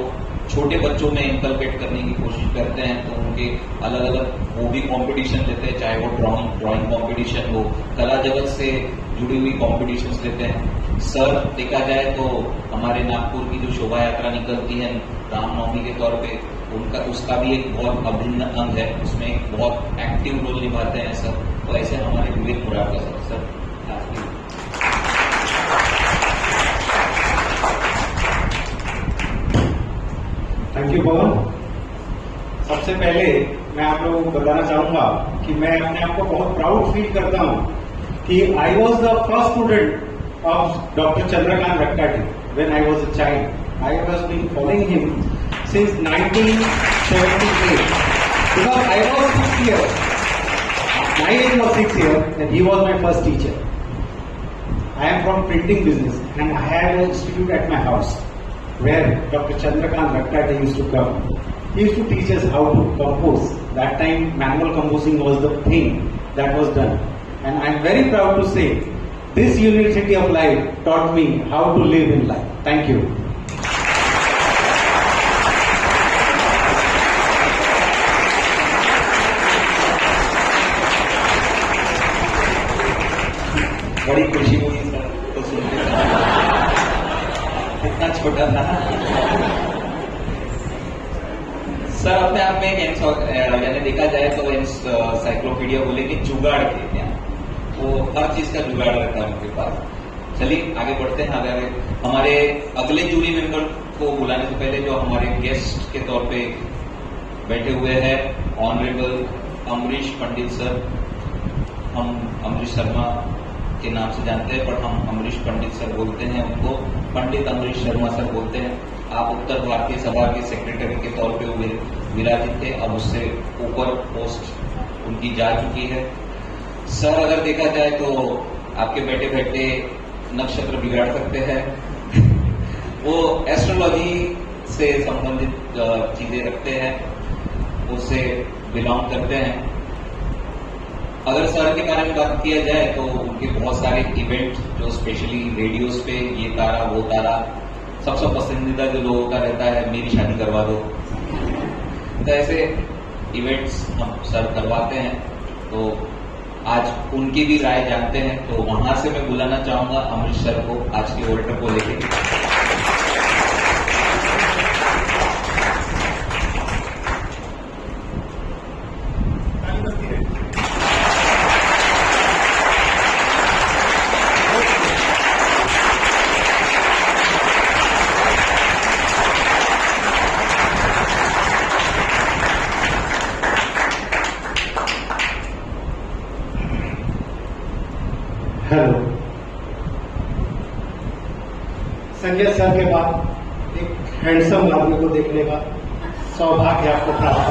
छोटे बच्चों में इंकलकेट करने की कोशिश करते हैं, तो उनके अलग अलग वो भी कंपटीशन लेते हैं, चाहे वो ड्राइंग कंपटीशन हो, कला जगत से जुड़ी हुई कॉम्पिटिशन्स लेते हैं। सर देखा जाए तो हमारे नागपुर की जो शोभा यात्रा निकलती है रामनवमी के तौर पे, उनका उसका भी एक बहुत अभिन्न अंग है, उसमें एक बहुत एक्टिव रोल निभाते हैं सर। तो ऐसे हमारे विवेक मुरारका सर थैंक यू पवन। सबसे पहले मैं आप लोगों को बताना चाहूंगा कि मैं अपने आप को बहुत प्राउड फील करता हूं कि I was the first student of doctor Chandrakant Rakkati when I was a child. I was been following him since 1978 because I was 6 years. My age was 6 years and he was my first teacher. I am from printing business and I had an institute at my house where Dr. Chandrakant Rakkate used to come. He used to teach us how to compose. That time manual composing was the thing that was done. And I am very proud to say this University of Life taught me how to live in life. Thank you. बड़ी खुशी हुई sir तो सुनते इतना छोटा था sir. अपने आप में यानी देखा जाए तो एनसाइक्लोपीडिया बोले कि जुगाड़ थे क्या, वो हर चीज का जुगाड़ रहता है उनके पास। चलिए आगे बढ़ते हैं। आगे हमारे अगले जूरी मेंबर को बुलाने से पहले जो हमारे गेस्ट के तौर पे बैठे हुए हैं ऑनरेबल अमरीश पंडित सर। हम अमरीश शर्मा के नाम से जानते हैं, पर हम अमरीश पंडित सर बोलते हैं, उनको पंडित अमरीश शर्मा सर बोलते हैं। आप उत्तर भारतीय सभा के सेक्रेटरी के तौर पे विराजित थे, अब उससे ऊपर पोस्ट उनकी जा चुकी है। सर अगर देखा जाए तो आपके बैठे बैठे नक्षत्र बिगाड़ सकते हैं वो एस्ट्रोलॉजी से संबंधित चीजें रखते हैं, उससे बिलोंग करते हैं। अगर सर के बारे में बात किया जाए तो उनके उनके बहुत सारे इवेंट जो स्पेशली रेडियोज पे ये तारा वो तारा, सबसे पसंदीदा जो लोगों का रहता है मेरी शादी करवा दो, तो ऐसे इवेंट्स हम सर करवाते हैं। तो आज उनकी भी राय जानते हैं, तो वहां से मैं बुलाना चाहूंगा अमरीश सर को आज के वोल्टर को लेके। हेलो, संजय सर के बाद एक हैंडसम आदमी को देखने का सौभाग्य आपको प्राप्त।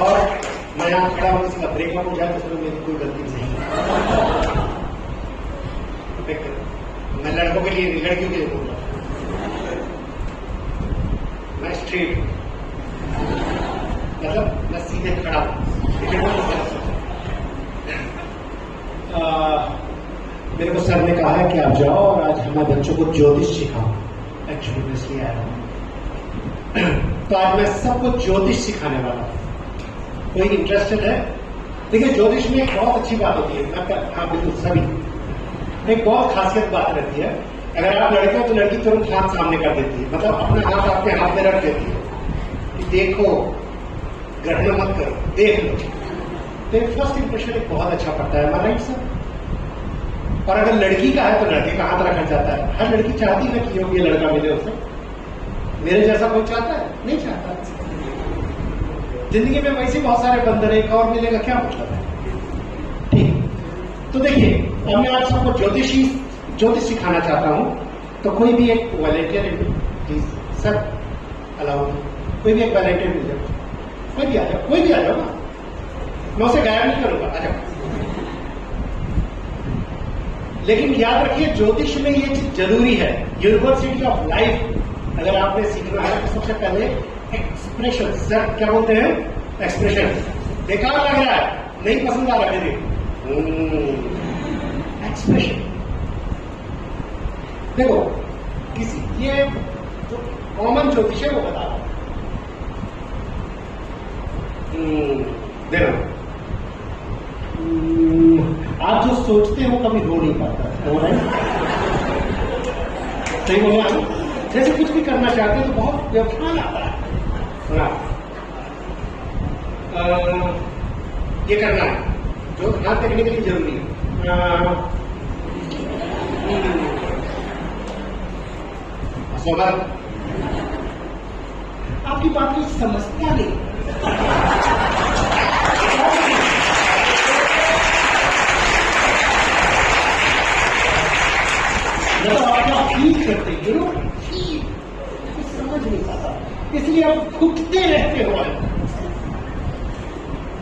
और मैं यहाँ खड़ा हूँ, इसका ब्रेकअप हो जाए तो उसमें मेरी कोई गलती नहीं है। मैं लड़कों के लिए लड़कियों के लिए बोल रहा हूँ, मैं स्ट्रेट, मतलब मैं सीधे खड़ा हूं। मेरे को सर ने कहा है कि आप जाओ और आज हमारे बच्चों को ज्योतिष सिखाओ। एक्चुअली मैं इसलिए आया हूं, तो आज मैं सबको ज्योतिष सिखाने वाला हूं। कोई इंटरेस्टेड है? देखिए, ज्योतिष में एक बहुत अच्छी बात होती है, हाँ बिल्कुल सभी, एक बहुत खासियत बात रहती है। अगर आप लड़के हो तो लड़की तुरंत हाथ सामने कर देती है, मतलब अपना हाथ आपके हाथ में रख देती है कि देखो, ग्रहण मत करो, देख लो। तो फर्स्ट इंप्रेशन एक बहुत अच्छा पड़ता है, राइट सर? और अगर लड़की का है तो लड़के का हाथ रखा जाता है। हर लड़की चाहती है कि ये लड़का मिले उसे। मेरे जैसा कोई चाहता है? नहीं चाहता। जिंदगी में वैसे बहुत सारे बंदर, एक और मिलेगा, क्या मतलब है? ठीक, तो देखिए, अब मैं आप सबको ज्योतिष सिखाना चाहता हूं। तो कोई भी एक वॉलंटियर प्लीज सर, अलाउ, कोई भी एक वॉलंटियर मिल जाए, कोई भी आ जाओ, कोई भी आ जाओ ना, मैं उसे गायब नहीं करूंगा, आ जाओ। लेकिन याद रखिए, ज्योतिष में ये चीज जरूरी है, यूनिवर्सिटी ऑफ लाइफ अगर आपने सीखना है तो सबसे पहले एक्सप्रेशन, सर क्या बोलते हैं? एक्सप्रेशन। बेकार लग रहा है, नहीं पसंद आ रहा है, एक्सप्रेशन। देखो, किसी ये जो कॉमन ज्योतिष है वो बता रहा देखो, आप जो सोचते हो कभी हो नहीं पाता, हो रहा है? सही बोल रहा हूं? जैसे कुछ भी करना चाहते हो तो बहुत व्यवधान आता है ना। ये करना है जो हाथ देखने के लिए जरूरी है। सौभाग्य, आपकी बात को समझता नहीं। मतलब आप क्या फील करते हो, समझ नहीं पाता, इसलिए आप घुटते रहते हो।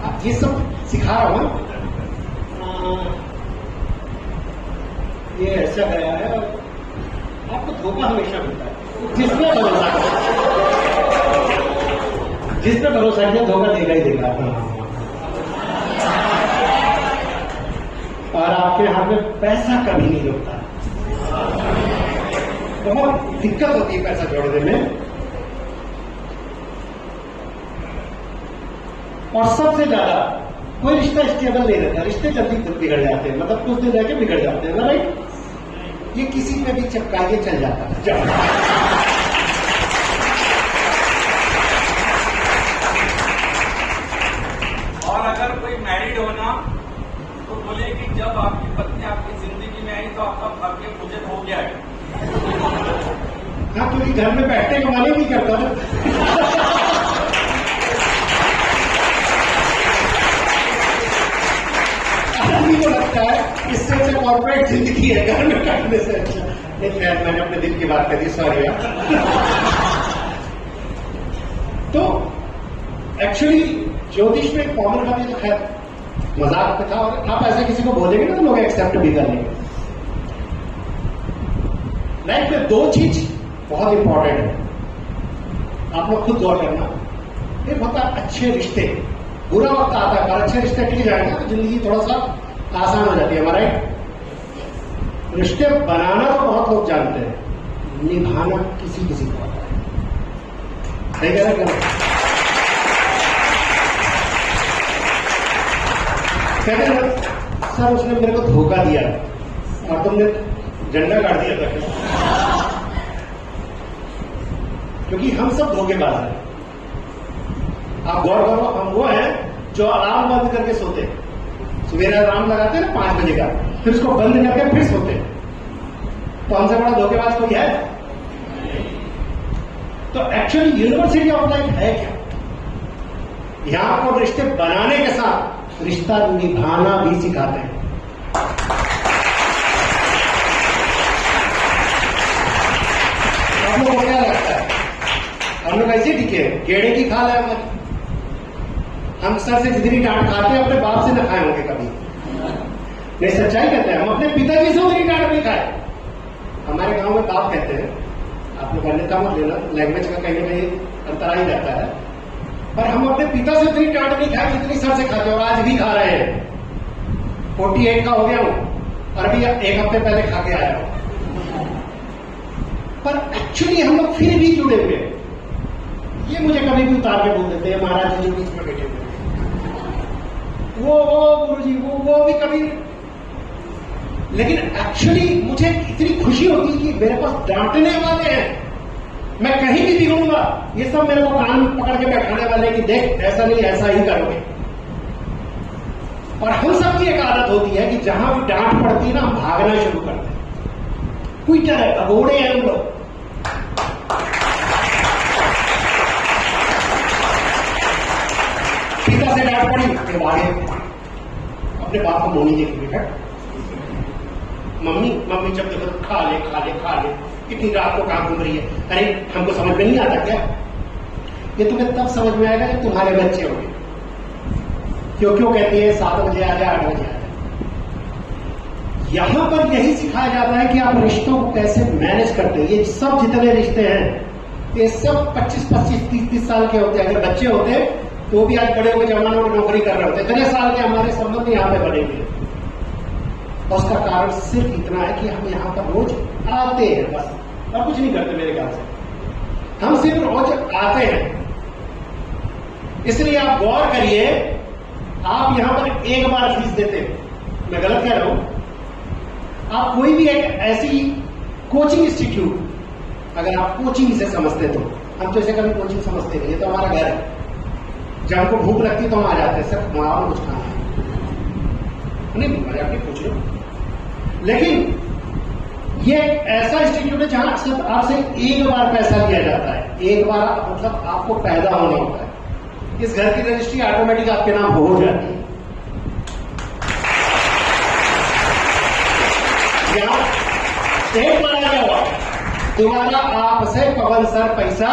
आप ये सब सिखा रहा हूं, ये ऐसा गया है और आपको धोखा हमेशा मिलता है। जिसने भरोसा किया धोखा देगा ही देगा। और आपके हाथ में पैसा कभी नहीं रुकता, बहुत दिक्कत होती है पैसा जोड़ने में। और सबसे ज्यादा कोई रिश्ता स्टेबल नहीं रहता, रिश्ते जल्दी बिगड़ जाते हैं, मतलब कुछ दिन रह के बिगड़ जाते हैं ना, राइट? ये किसी पे भी चपकाइए चल जाता है। और अगर कोई मैरिड हो ना तो बोले कि जब आपकी पत्नी आपकी जिंदगी में आई तो आपका भाग्य पूजन हो गया है। हाँ, क्योंकि घर में बैठने का मन नहीं करता ना। आदमी को लगता है इससे अच्छा कॉर्पोरेट जिंदगी है, घर में बैठने से अच्छा। नहीं खैर, मैंने अपने दिल की बात कर दी, सॉरी। तो एक्चुअली ज्योतिष में कॉमन बात है, तो खैर मजाक में था, और आप ऐसा किसी को बोलेंगे ना तो लोग एक्सेप्ट भी कर लेंगे। लाइफ में दो चीज बहुत इंपॉर्टेंट है, आप लोग खुद गौर करना। एक होता है अच्छे रिश्ते, बुरा वक्त आता है पर अच्छे रिश्ते टिक जाएंगे तो जिंदगी थोड़ा सा आसान हो जाती है। हमारा रिश्ते बनाना तो बहुत लोग जानते हैं, निभाना किसी किसी को आता है। सही कह रहे हैं? कहते हैं सर उसने मेरे को धोखा दिया और तुमने झंडा काट दिया था। क्योंकि हम सब धोखेबाज हैं। आप गौर करो, हम वो हैं जो अलार्म बंद करके सोते हैं। सवेरे अलार्म लगाते हैं ना 5 बजे का, फिर उसको बंद करके फिर सोते हैं। तो हमसे बड़ा धोखेबाज कोई है? तो एक्चुअली यूनिवर्सिटी ऑफ लाइफ है क्या? यहां आपको रिश्ते बनाने के साथ रिश्ता निभाना भी सिखाते हैं। आप लोगों को क्या लगता है हम लोग ऐसे टिके गेड़े की खाल है हमारी? हम सर से जितनी डांट खाते हैं अपने बाप से न खाए होंगे कभी। नहीं, सच्चाई कहते हैं, हम अपने पिताजी से उतनी डांट नहीं खाए। हमारे गांव में बाप कहते हैं, आप लोग अन्यथा मत लेना, लैंग्वेज का कहीं ना कहीं अंतर ही जाता है, पर हम अपने पिता से उतनी डांट नहीं खाए जितनी सर से खाते हैं, और आज भी खा रहे हैं। 48 का हो गया हूं और अभी 1 हफ्ते पहले खा के आया हूं। पर एक्चुअली हम लोग फिर भी जुड़े हुए हैं। ये मुझे कभी भी उतार के बोल देते हैं महाराज जी बीच में बैठे हुए, वो गुरुजी वो भी कभी। लेकिन एक्चुअली मुझे इतनी खुशी होती है कि मेरे पास डांटने वाले हैं। मैं कहीं भी बिगड़ूंगा ये सब मेरे को कान पकड़ के बैठाने वाले कि देख ऐसा नहीं ऐसा ही करोगे। और हम सबकी एक आदत होती है कि जहां भी डांट पड़ती है ना हम भागना शुरू करते हैं। क्विटर है, भगोड़े हैं हम लोग। पिता से डांट पड़ी फिर भागे अपने बाप को मोनी देखी, बेटा मम्मी जब देखो तो खा ले, इतनी रात को कहां घूम रही है? अरे हमको समझ में नहीं आता क्या? ये तुम्हें तब समझ में आएगा जब तुम्हारे बच्चे होंगे। क्यों कहती है 7 बजे आ जाए 8 बजे आ जाए। यहां पर यही सिखाया जाता है कि आप रिश्तों को कैसे मैनेज करते हैं। ये सब जितने रिश्ते हैं ये सब 25, 25, 30 साल के होते हैं। अगर बच्चे होते तो वो भी आज बड़े हुए जमानों में नौकरी कर रहे होते। इतने साल के हमारे संबंध यहाँ पे बने हुए। और उसका कारण सिर्फ इतना है कि हम यहाँ पर रोज आते हैं, बस और कुछ नहीं करते मेरे ख्याल से। हम सिर्फ रोज आते हैं। इसलिए आप गौर करिए, आप यहां पर एक बार फीस देते हैं। मैं गलत कह रहा हूं? आप कोई भी एक ऐसी कोचिंग इंस्टीट्यूट, अगर आप कोचिंग से समझते तो, हम तो इसे कभी कोचिंग समझते नहीं, ये तो हमारा घर है। जब हमको भूख लगती तो हम आ जाते हैं, सर वहां कुछ खाना है नहीं, मजाक नहीं पूछ लो। लेकिन ये ऐसा इंस्टीट्यूट है जहां सिर्फ आपसे एक बार पैसा लिया जाता है। एक बार मतलब आपको पैदा होना होता है। इस घर की रजिस्ट्री ऑटोमेटिक आपके नाम हो जाती है। यहां एक बार आ जाओ, दोबारा आपसे पवन सर पैसा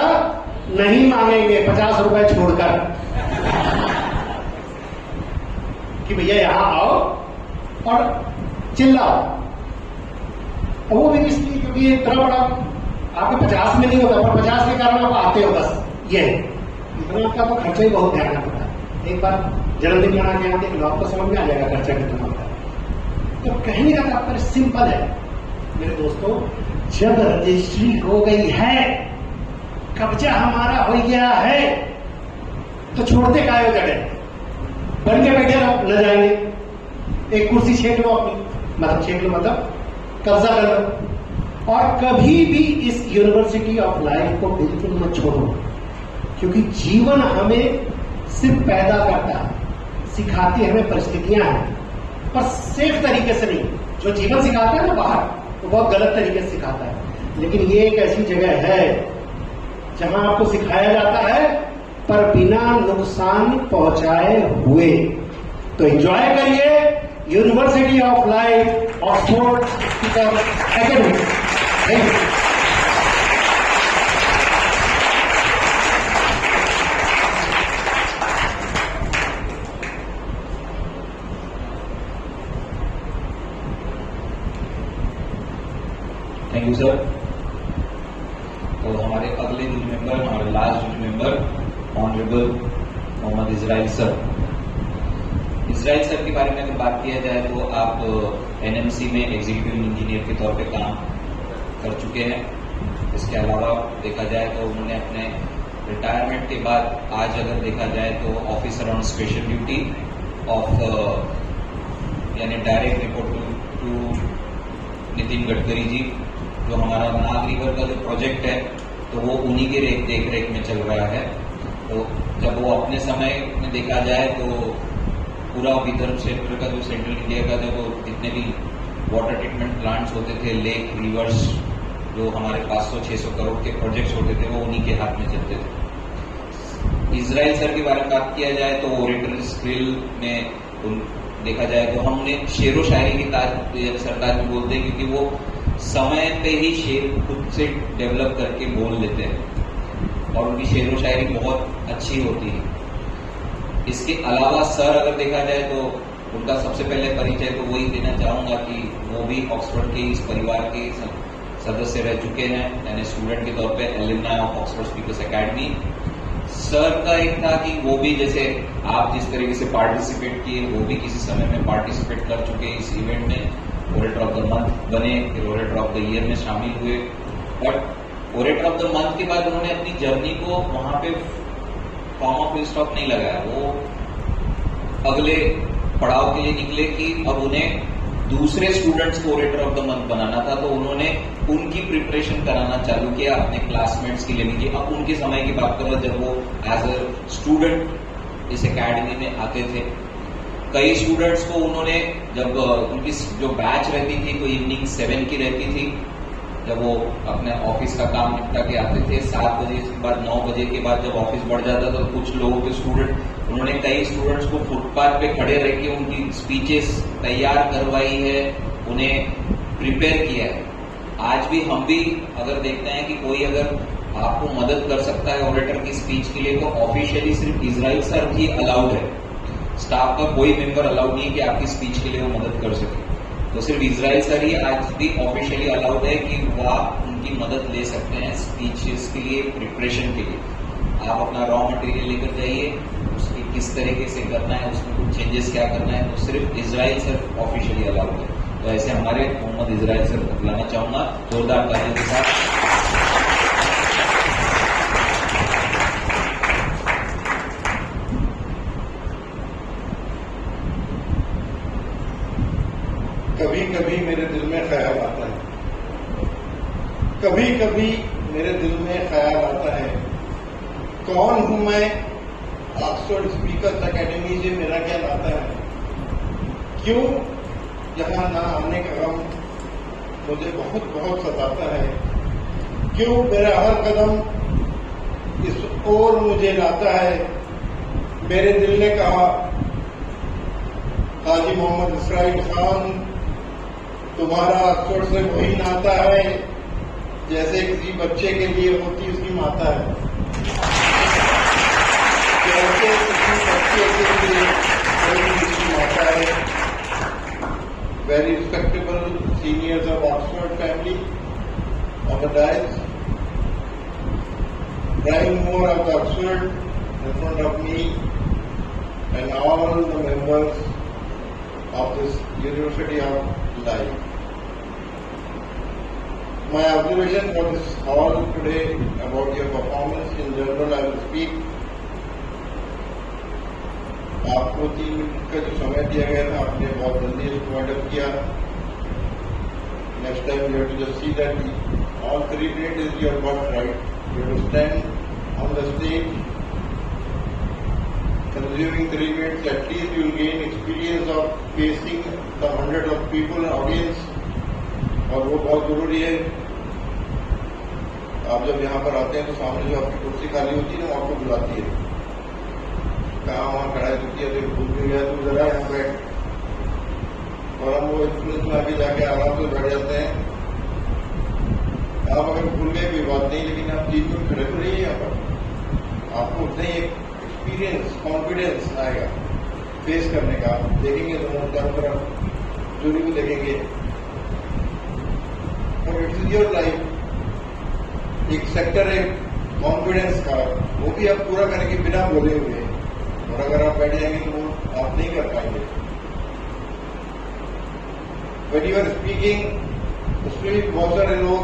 नहीं मांगेंगे 50 रुपए छोड़कर कि भैया यहां आओ और चिल्लाओ। और वो भी इसलिए क्योंकि ये इतना बड़ा आपके 50 में नहीं होता, पर 50 के कारण आप आते हो, बस ये इतना आपका तो खर्चा ही बहुत ध्यान रखता है। एक बार जन्मदिन मना के यहाँ देख लो, आपको समझ में आ जाएगा खर्चा कितना होता है। तो कहने का तात्पर्य सिंपल है मेरे दोस्तों, जब रजिस्ट्री हो गई है, कब्जा हमारा हो गया है, तो छोड़ते काहे हो जगह, बन के बैठे रहो, न जाएंगे। एक कुर्सी छेक लो अपनी, मतलब छेक लो मतलब कब्जा कर लो। और कभी भी इस यूनिवर्सिटी ऑफ लाइफ को बिल्कुल मत छोड़ो, क्योंकि जीवन हमें सिर्फ पैदा करता है, सिखाती हमें परिस्थितियां हैं, पर सेफ तरीके से नहीं। जो जीवन सिखाता है ना बाहर, तो बहुत गलत तरीके से सिखाता है। लेकिन ये एक ऐसी जगह है जहां आपको सिखाया जाता है पर बिना नुकसान पहुंचाए हुए। तो एंजॉय करिए university of life Oxford academy. Thank you. Thank you sir. तो हमारे अगले जूरी मेंबर, हमारे last jury member honourable Mohammad Israil sir. Israil sir के बारे में अगर बात किया जाए तो आप एनएमसी में एग्जीक्यूटिव इंजीनियर के तौर पे काम कर चुके हैं। इसके अलावा देखा जाए तो उन्होंने अपने रिटायरमेंट के बाद आज अगर देखा जाए तो officer on special duty of यानी direct report to Nitin Gadkari ji, जो हमारा नाग रिवर का जो प्रोजेक्ट है तो वो उन्हीं के देख रेख में चल रहा है। तो जब वो अपने समय में देखा जाए तो पूरा विदर्भ क्षेत्र का जो सेंट्रल इंडिया का जो जितने भी वाटर ट्रीटमेंट प्लांट्स होते थे, लेक रिवर्स, जो हमारे 500-600 करोड़ के प्रोजेक्ट्स होते थे वो उन्हीं के हाथ में चलते थे। इजराइल सर के बारे में बात किया जाए तो ओरेटरी स्किल में देखा जाए तो हमने शेरो शायरी की सरताज में बोलते हैं, क्योंकि वो समय पे ही शेर खुद से डेवलप करके बोल लेते हैं और उनकी शेरो शायरी बहुत अच्छी होती है। इसके अलावा सर अगर देखा जाए तो उनका सबसे पहले परिचय तो वही देना चाहूंगा कि वो भी ऑक्सफोर्ड के इस परिवार के सदस्य रह चुके हैं, यानी स्टूडेंट के तौर पे alumni of Oxford speakers academy. Sir का एक था कि वो भी जैसे आप जिस तरीके से पार्टिसिपेट किए, वो भी किसी समय में पार्टिसिपेट कर चुके इस इवेंट में। ओरेटर ऑफ द मंथ बने, फिर ओरेटर ऑफ द ईयर में शामिल हुए, but orator of the month के बाद उन्होंने अपनी जर्नी को वहां पे कॉमा फुल स्टॉप नहीं लगाया। वो अगले पड़ाव के लिए निकले कि अब उन्हें दूसरे स्टूडेंट्स को ओरेटर ऑफ द मंथ बनाना था, तो उन्होंने उनकी प्रिपरेशन कराना चालू किया अपने क्लासमेट्स के लिए भी। अब उनके समय की बात करो जब वो एज अ स्टूडेंट इस एकेडमी में आते थे, कई स्टूडेंट्स को उन्होंने जब उनकी जो बैच रहती थी तो इवनिंग 7 की रहती थी, जब वो अपने ऑफिस का काम निपटा के आते थे 7 बजे के बाद 9 बजे के बाद जब ऑफिस बढ़ जाता तो कुछ लोगों के स्टूडेंट उन्होंने कई स्टूडेंट्स को फुटपाथ पे खड़े रह के उनकी स्पीचेस तैयार करवाई है, उन्हें प्रिपेयर किया है। आज भी हम भी अगर देखते हैं कि कोई अगर आपको मदद कर सकता है ओरेटर की स्पीच के लिए तो ऑफिशियली सिर्फ इजराइल सर ही अलाउड है, स्टाफ का कोई मेंबर अलाउड नहीं है कि आपकी स्पीच के लिए वो मदद कर सके। तो सिर्फ इजराइल सर ही आज भी ऑफिशियली अलाउड है कि वो आप उनकी मदद ले सकते हैं स्पीचेस के लिए, प्रिपरेशन के लिए। आप अपना रॉ मटेरियल लेकर जाइए, उसकी किस तरीके से करना है, उसमें कुछ चेंजेस क्या करना है, तो सिर्फ इजराइल सर ऑफिशियली अलाउड है। तो ऐसे हमारे मोहम्मद इजराइल सर को बुलाना चाहूंगा जोरदार तालियों के साथ। कभी कभी मेरे दिल में ख्याल आता है, कभी कभी मेरे दिल में ख्याल आता है, कौन हूं मैं, ऑक्सफोर्ड स्पीकर्स एकेडमी से मेरा क्या नाता है, क्यों यहाँ ना आने का गम मुझे बहुत बहुत सताता है, क्यों मेरा हर कदम इस ओर मुझे लाता है। मेरे दिल ने कहा, हाजी मोहम्मद इसराइल खान, तुम्हारा ऑक्सफोर्ड से वही नाता है जैसे किसी बच्चे के लिए होती उसकी माता है, जैसे किसी बच्चे के लिए होती उसकी माता है। Very respectable seniors of Oxford family on the dais, driving more of Oxford in front of me and all the members of this University of Life. My observation for this hall today about your performance in general I will speak. आपको 3 minute का जो समय दिया गया था आपने बहुत जल्दी इसको वाइंड अप किया। Next time you have to just see that all 3 minutes is your work, right? You have to stand on the stage consuming 3 minutes, at least you will gain experience of facing the hundreds of people audience, और वो बहुत जरूरी है। आप जब यहाँ पर आते हैं तो सामने जो आपकी कुर्सी खाली होती है ना आपको बुलाती है, कहाँ वहाँ खड़ा होती है, तो भूल भी गया तो जरा यहाँ बैठ, और हम वो इन्फ्लुएंस में आगे जाके आराम से बैठ जाते हैं। आप अगर भूल गए कोई बात नहीं, लेकिन आप 3 मिनट खड़े तो रहिए यहाँ पर, आपको उतना ही एक्सपीरियंस, कॉन्फिडेंस आएगा फेस करने का। आप देखेंगे दोनों चारों तरफ जूरी को देखेंगे, और इट्स इज योर लाइफ। एक सेक्टर है कॉन्फिडेंस का, वो भी आप पूरा करेंगे बिना बोले हुए, और अगर आप बैठ जाएंगे तो वो आप नहीं कर पाएंगे। When you are speaking, उसमें भी बहुत सारे लोग,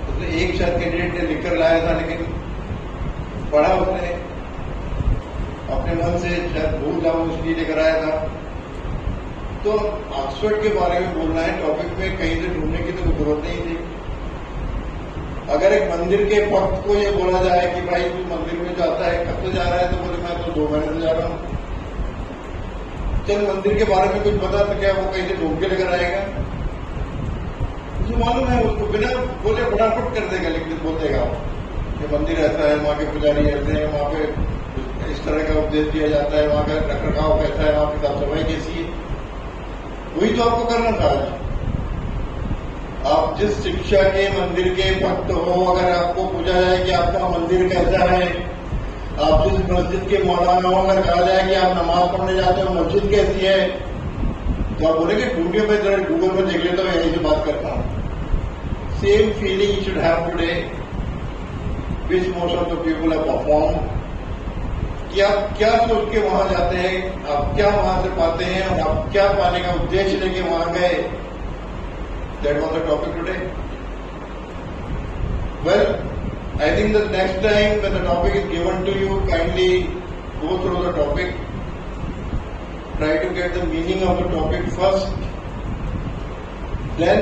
उसने एक शायद कैंडिडेट ने लिखकर लाया था, लेकिन पढ़ा उसने अपने मन से, शायद भूल जाऊं इसलिए लेकर आया था। तो ऑक्सफोर्ड के बारे में बोलना है टॉपिक में, कहीं से ढूंढने की तो जरूरत नहीं थी। अगर एक मंदिर के भक्त को ये बोला जाए कि भाई तू मंदिर में जाता है, कब से जा रहा है, तो बोले मैं तो 2 महीने से जा रहा हूँ। चल मंदिर के बारे में कुछ बता, तो क्या वो कहीं से ढूंढ के लेकर आएगा? मुझे मालूम है उसको बिना बोले फटाफट कर देगा, लेकिन बोल देगा कि मंदिर ऐसा है, वहाँ के पुजारी ऐसे हैं, वहाँ पे इस तरह का उपदेश दिया जाता है, वहाँ का रखरखाव कैसा है, वहाँ की साफ सफाई कैसी है। वही तो आपको करना था आज। आप जिस शिक्षा के मंदिर के भक्त हो, अगर आपको पूछा जाए कि आपका मंदिर कैसा है, आप जिस मस्जिद के मौलाना हो, अगर कहा जाए कि आप नमाज पढ़ने जाते हो, मस्जिद कैसी है, तो आप बोलेंगे ढूंढिए, मैं जरा गूगल में देख लेता हूँ, यहीं से बात करता हूँ। Same feeling you should have today, which most of the people have perform, कि आप क्या सोच के वहां जाते हैं, आप क्या वहां से पाते हैं, और आप क्या पाने का उद्देश्य लेके वहां गए। That was the topic today. Well, I think the next time when the topic is given to you, kindly go through the topic. Try to get the meaning of the topic first. Then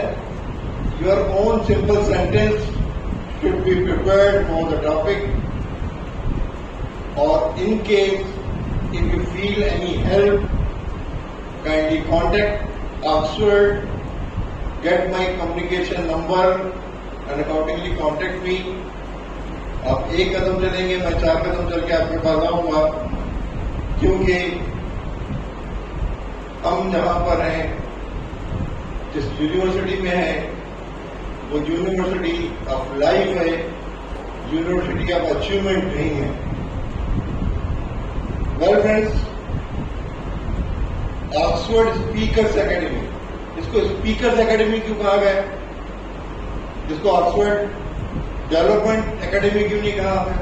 your own simple sentence should be prepared for the topic. Or in case if you feel any help, kindly contact Oxford, get my communication number and accordingly contact me. आप 1 कदम चलेंगे, मैं 4 कदम चल के आपके पास आऊंगा, क्योंकि हम जहां पर हैं, जिस यूनिवर्सिटी में है, वो यूनिवर्सिटी ऑफ लाइफ है, यूनिवर्सिटी ऑफ अचीवमेंट नहीं है। Well friends, Oxford speakers academy, इसको स्पीकर्स एकेडमी क्यों कहा गया? इसको ऑक्सफोर्ड डेवलपमेंट एकेडमी क्यों नहीं कहा गया?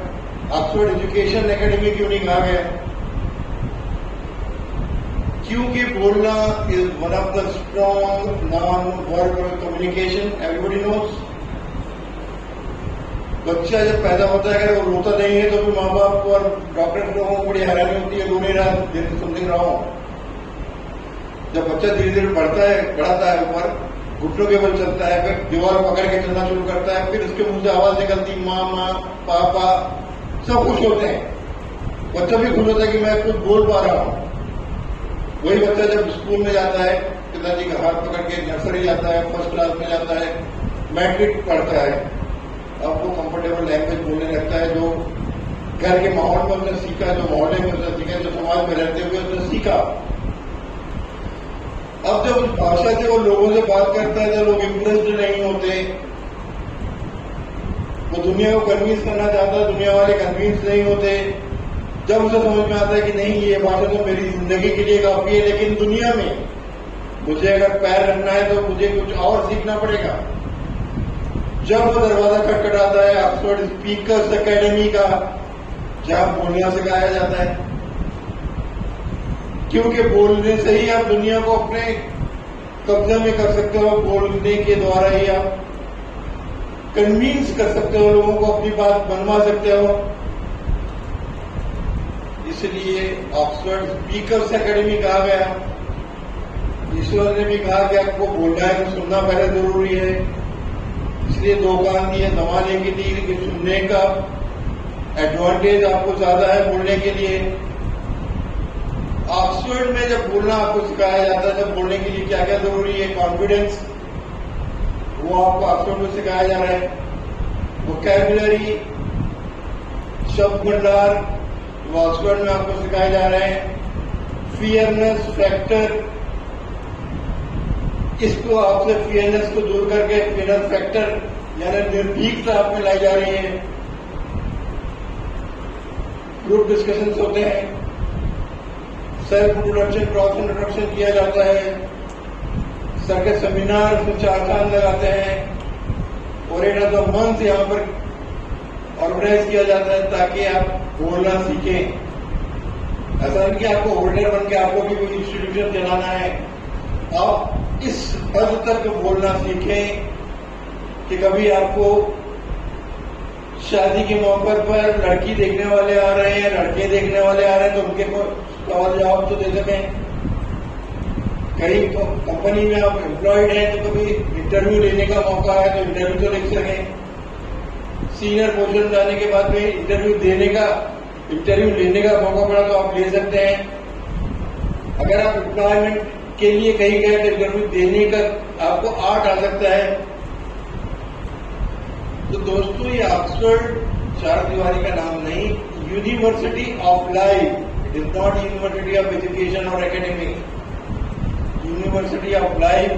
ऑक्सफोर्ड एजुकेशन एकेडमी क्यों नहीं कहा गया? क्योंकि बोलना is one of the strong non verbal communication, everybody knows. बच्चा जब पैदा होता है, अगर वो रोता नहीं है, तो फिर माँ बाप को और डॉक्टर लोगों को बड़ी हैरानी होती है, रो नहीं रहा, समथिंग रॉन्ग। जब बच्चा धीरे धीरे बढ़ता है ऊपर, घुटनों के बल चलता है, फिर दीवार पकड़ के चलना शुरू करता है, फिर उसके मुंह से आवाज निकलती, माँ माँ पापा, सब खुश होते हैं। बच्चा भी खुश होता है कि मैं कुछ बोल पा रहा हूँ। वही बच्चा जब स्कूल में जाता है, पिताजी का हाथ पकड़ के नर्सरी जाता है, फर्स्ट क्लास में जाता है, मैट्रिक पढ़ता है, अब वो कंफर्टेबल लैंग्वेज बोलने लगता है, जो घर के माहौल में उसने सीखा, जो मोहल्ले में उसने सीखा, जो समाज में रहते हुए उसने सीखा। अब जब उस भाषा से वो लोगों से बात करता है, तो लोग इम्प्रेस्ड नहीं होते, वो दुनिया को कन्विंस करना चाहता है, दुनिया वाले कन्विंस नहीं होते। जब उसे समझ में आता है कि नहीं, ये भाषा तो मेरी जिंदगी के लिए काफी है, लेकिन दुनिया में मुझे अगर पैर रखना है तो मुझे कुछ और सीखना पड़ेगा। जब वो दरवाजा खटखटाता है ऑक्सफोर्ड स्पीकर्स एकेडमी का, जहां बोलना सिखाया जाता है, क्योंकि बोलने से ही आप दुनिया को अपने कब्जे में कर सकते हो, बोलने के द्वारा ही आप कन्विंस कर सकते हो, लोगों को अपनी बात मनवा सकते हो। इसलिए ऑक्सफोर्ड स्पीकर्स एकेडमी कहा गया। ईश्वर ने भी कहा कि आपको बोलना है तो सुनना पहले जरूरी है, इसलिए 2 कान दिए दबाने के लिए, कि सुनने का एडवांटेज आपको ज्यादा है बोलने के लिए। ऑक्सफोर्ड में जब बोलना आपको सिखाया जाता है, जब बोलने के लिए क्या क्या जरूरी है, कॉन्फिडेंस, वो आपको ऑक्सफोर्ड में सिखाया जा रहा है। वोकैबुलरी, शब्द भंडार, वो ऑक्सफोर्ड में आपको सिखाए जा रहे हैं। फियरनेस फैक्टर, इसको आपसे फियरनेस को दूर करके फियरनेस फैक्टर यानी निर्भीकता आप में लाई जा रही है। ग्रुप डिस्कशंस होते हैं, सेल्फ इंट्रोडक्शन, क्रॉस इंट्रोडक्शन किया जाता है, सर्कल सेमिनार में 4 साल लगाते हैं, और एट ऑफ द मंथ यहाँ पर ऑर्गेनाइज किया जाता है ताकि आप बोलना सीखें। ऐसा नहीं कि आपको होल्डर बन के आपको भी कोई इंस्टीट्यूशन चलाना है। आप इस हद तक बोलना सीखें कि कभी आपको शादी के मौके पर लड़की देखने वाले आ रहे हैं, लड़के देखने वाले आ रहे हैं, तो उनके को सवाल जवाब तो दे सकें। कहीं कंपनी में आप एम्प्लॉयड हैं तो कभी इंटरव्यू लेने का मौका है तो इंटरव्यू तो लिख सकें। सीनियर पोजीशन जाने के बाद में इंटरव्यू लेने का मौका पड़ा तो आप ले सकते हैं। अगर आप एम्प्लॉयमेंट के लिए कहीं गए तो इंटरव्यू देने का आपको आर्ट आ सकता है। तो दोस्तों, ये ऑक्सफोर्ड चार दीवारी का नाम नहीं, university of life. It is not university of education और एकेडमिक, यूनिवर्सिटी ऑफ लाइफ,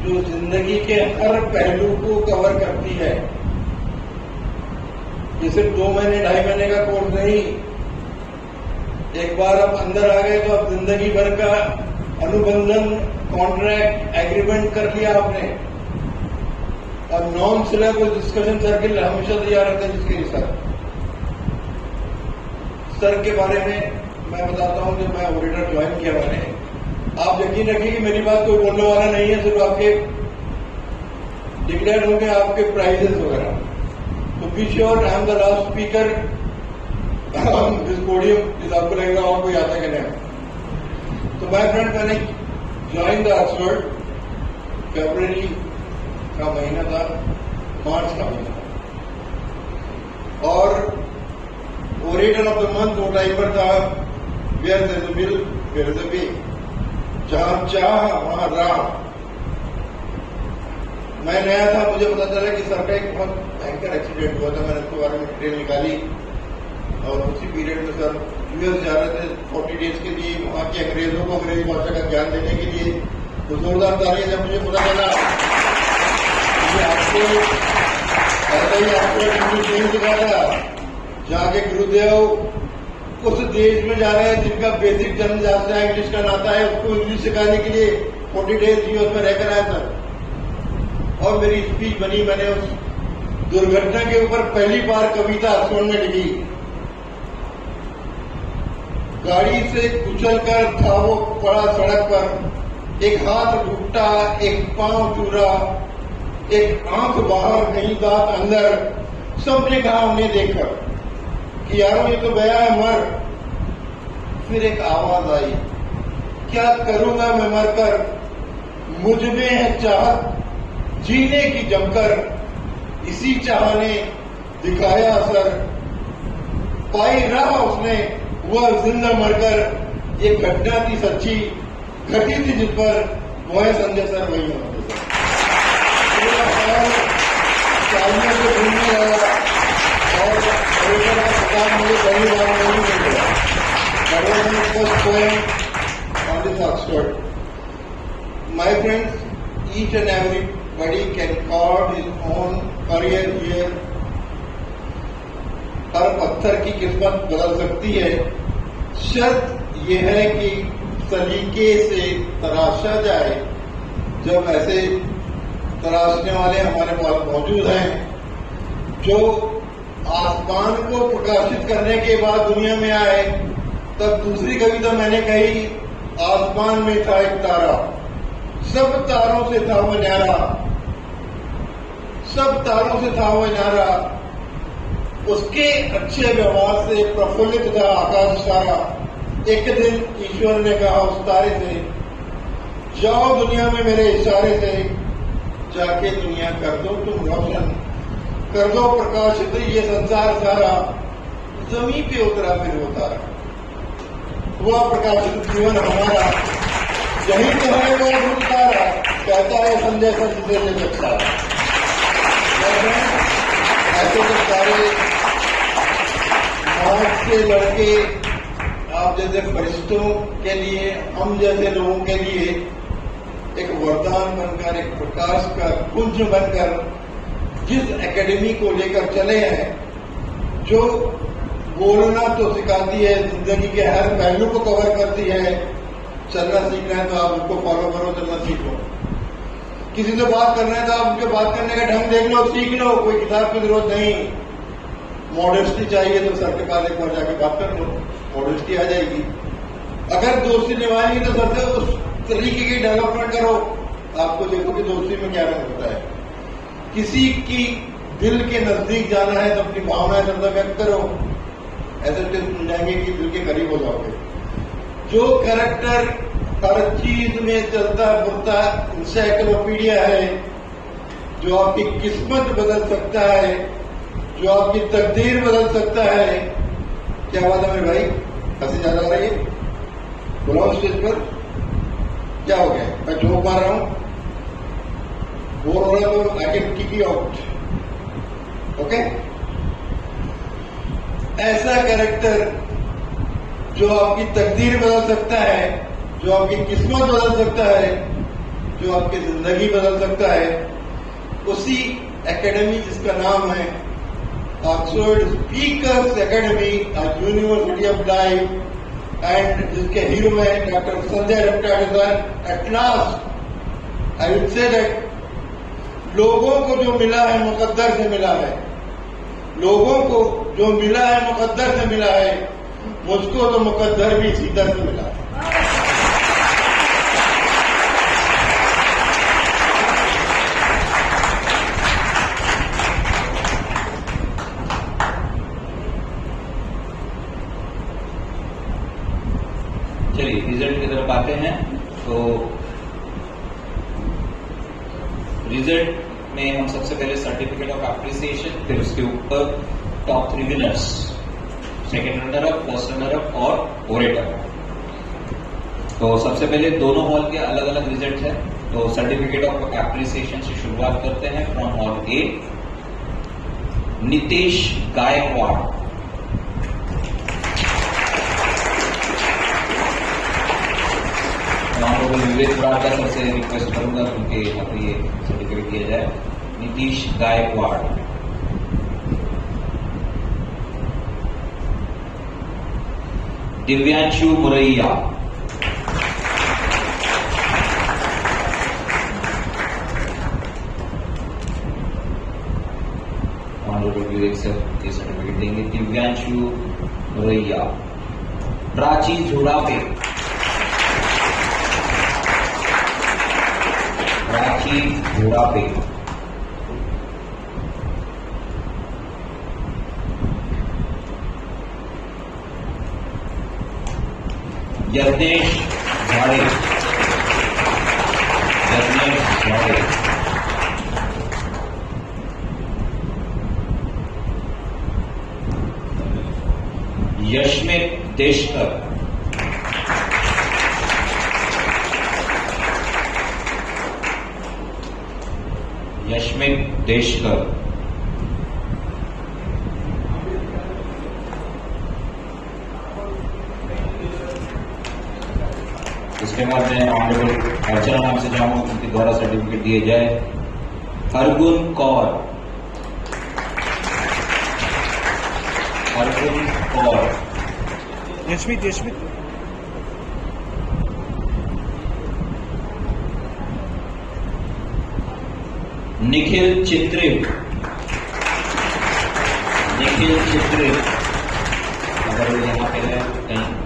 जो जिंदगी के हर पहलू को कवर करती है। ये सिर्फ 2 महीने 2.5 महीने का कोर्स नहीं। एक बार आप अंदर आ गए तो आप जिंदगी भर का अनुबंधन, कॉन्ट्रैक्ट, एग्रीमेंट कर लिया आपने। और नॉन सिलेबस डिस्कशन सर्किल हमेशा तैयार रहता है। जिसके सर के बारे में मैं बताता हूं, जब मैं ऑडिटर ज्वाइन किया मैंने, आप यकीन रखिए कि मेरी बात कोई बोलने वाला नहीं है, सिर्फ आपके डिक्लेयर होंगे आपके प्राइजेस वगैरह। तो be sure I am the last speaker this podium, जिस आपको लगेगा और कोई आता है कि नहीं। तो माय फ्रेंड, मैंने ज्वाइन द ऑक्सफोर्ड फरवरी का महीना था, मार्च का महीना था, और ओरेटर ऑफ द मंथ वो टाइम पर था where there is a will there is a way, जहां चाह वहां राह। मैं नया था, मुझे पता चला कि सर का एक बहुत भयंकर एक्सीडेंट हुआ था। मैंने उसके बारे में डिटेल निकाली और उसी पीरियड में सर यूएस जा रहे थे 40 डेज के लिए, वहां के अंग्रेजों को अंग्रेजी भाषा का ज्ञान देने के लिए। तो जोरदार तालियां जब मुझे पता चला कि आपको ऐसा ही आपको इंग्लिश नहीं सिखा था, जहाँ के गुरुदेव उस देश में जा रहे हैं जिनका बेसिक जन्म जाता है, इंग्लिश का नाता है, उसको इंग्लिश सिखाने के लिए 40 डेज यूएस में रहकर आया सर। और मेरी स्पीच बनी, मैंने उस दुर्घटना के ऊपर पहली बार कविता ऑक्सफोर्ड में लिखी। गाड़ी से कुचलकर था वो पड़ा सड़क पर, एक हाथ टूटा, एक पांव चूरा, एक आंख बाहर नहीं दांत अंदर, सबने कहा उन्हें देखकर कि यारों ये तो गया है मर। फिर एक आवाज आई, क्या करूंगा मैं मरकर, मुझ में है चाहत जीने की जमकर, इसी चाह ने दिखाया असर, पाई रहा उसने वह जिंदा मरकर। ये घटना थी सच्ची, घटी थी जिस पर वो है संजय सर, वही होते सर। चालियों से घूमने लगा और प्रकार मुझे पहली बार नहीं मिल गया। First poem on this Oxford. My friends, each and everybody can carve his own career here. हर पत्थर की किस्मत बदल सकती है, शर्त यह है कि सलीके से तराशा जाए। जब ऐसे तराशने वाले हमारे पास मौजूद हैं, जो आसमान को प्रकाशित करने के बाद दुनिया में आए, तब दूसरी कविता मैंने कही, आसमान में था एक तारा, सब तारों से था वो न्यारा, सब तारों से था वो न्यारा, उसके अच्छे व्यवहार से प्रफुल्लित था आकाश सारा। एक दिन ईश्वर ने कहा उस तारे से, जाओ दुनिया में मेरे इशारे से, जाके दुनिया कर दो तुम रोशन, कर दो प्रकाशित ये संसार सारा। जमीन पे उतरा फिर वो तारा, हुआ प्रकाशित जीवन हमारा, यही तो है वो तारा, कहता है संजय सर जिसे ने बच्चा। ऐसे तो सारे समाज के लड़के आप जैसे फरिश्तों के लिए, हम जैसे लोगों के लिए एक वरदान बनकर, एक प्रकाश का पुंज बनकर जिस एकेडमी को लेकर चले हैं, जो बोलना तो सिखाती है, जिंदगी के हर पहलू को कवर करती है। चलना सीखना है तो आप उसको फॉलो करो, चलना सीखो। किसी से बात करना है तो आप उनके बात करने का ढंग देख लो, सीख लो, कोई किताब की जरूरत नहीं। मॉडेस्टी चाहिए तो सर के पास एक बार जाके बात कर लो, मॉडेस्टी आ जाएगी। अगर दोस्ती निभाएंगे तो सर से उस तरीके की डेवलपमेंट करो, आपको देखो कि दोस्ती में क्या रंग होता है। किसी की दिल के नजदीक जाना है तो अपनी भावनाएं सर से व्यक्त करो, ऐसे टिप्स मिल जाएंगे कि दिल के करीब हो जाओगे। जो कैरेक्टर हर चीज में चलता बुलता इंसाइक्लोपीडिया है, जो आपकी किस्मत बदल सकता है, जो आपकी तकदीर बदल सकता है। क्या बात है मेरे भाई, हंसी ज्यादा आ रही है? बुलाओ स्टेज पर, क्या हो गया? मैं जोक मार रहा हूं, बोर हो रहा है तो I can kick you out, okay? ऐसा कैरेक्टर जो आपकी तकदीर बदल सकता है, जो आपकी किस्मत बदल सकता है, जो आपकी जिंदगी बदल सकता है, उसी एकेडमी जिसका नाम है Oxford speakers academy, university of life, and जिसके हीरो है डॉक्टर संजय रफ्तार। At last I would say that लोगों को जो मिला है मुकद्दर से मिला है, लोगों को जो मिला है मुकद्दर से मिला है, मुझको तो मुकद्दर भी सीधर से मिला है। चलिए रिजल्ट की तरफ आते हैं। तो रिजल्ट में हम सबसे पहले सर्टिफिकेट ऑफ एप्रिसिएशन, फिर उसके ऊपर top 3 winners, second runner up, first runner up और ओरेटर। तो सबसे पहले दोनों हॉल के अलग अलग रिजल्ट है। तो सर्टिफिकेट ऑफ एप्रिसिएशन से शुरुआत करते हैं from hall A. Nitesh Gaikwad, Vivek Brar sir से रिक्वेस्ट करूंगा उनके यहाँ पे ये सर्टिफिकेट दिया जाए। नीतीश गायकवाड़, दिव्यांशु मुरैया, ऑनरेबल विवेक सर ये सर्टिफिकेट देंगे। दिव्यांशु मुरैया। प्राची झोड़ापे, प्राची झोड़ापे। यज्ञेश झाड़े, यज्ञेश झाड़े। यशमित देशकर, यशमित देशकर। इसके बाद मैं ऑनरेबल अर्चना नाम से जाऊंगा, उनके द्वारा सर्टिफिकेट दिए जाए। हरगुन कौर, हरगुन कौर। यशमित, यशमित। निखिल चित्रित, निखिल चित्रित। अगर वो यहाँ पे है कहीं।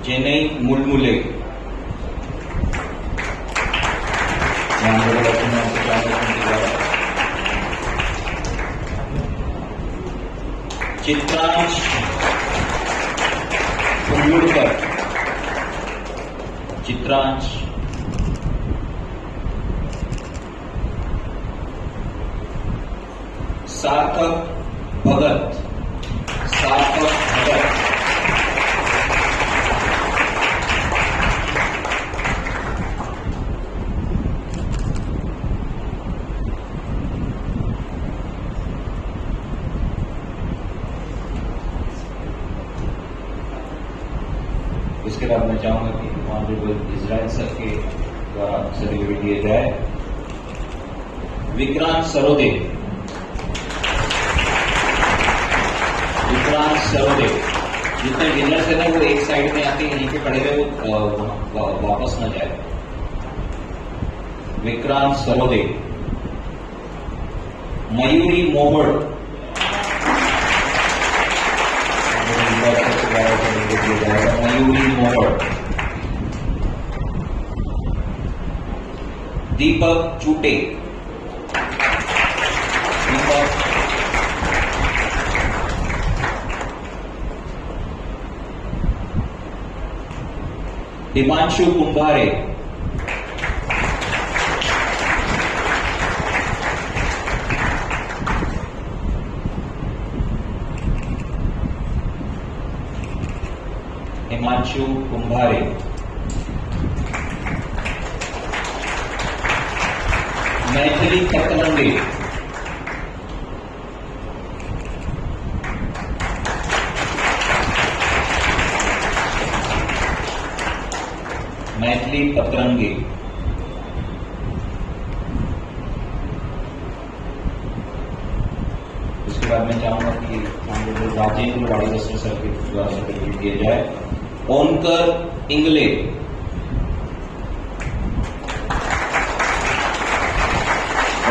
चेन्नई मुलमुले, चित्रांश कुल्लूरकर, चित्रांश। सार्थक भगत, सार्थक भगत। इसके बाद मैं चाहूंगा कि ऑनरेबल इजराइल सर के द्वारा सर्टिफिकेट दिए जाए। विक्रांत सरोदे, विक्रांत सरोदे। जितने विनर्स है ना वो एक साइड में आके यहीं पे खड़े हुए, वो वापस न जाए। विक्रांत सरोदे, मयूरी मोहड़, मयूरी मोहड़, दीपक चूटे, हिमांशु कुंभारे, हिमांशु कुंभारे, मैथिली तकलंगे, मैथिली पतरंगे, उसके बाद मैं चाहूंगा कि राजेंद्र वाड़ीदस्तर सर के द्वारा सर्टिफिकेट दिया जाए। ओनकर इंगले,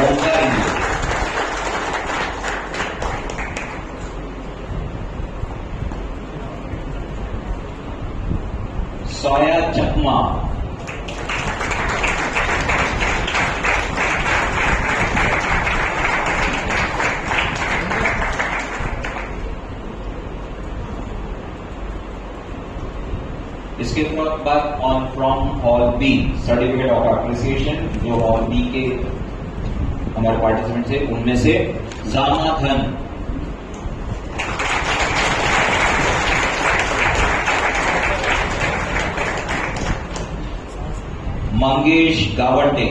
ओनकर इंगले, सोया चकमा, इसके बाद on from hall B certificate of appreciation, जो हॉल बी के हमारे पार्टिसिपेंट थे उनमें से जामाधन, मंगेश गावंडे,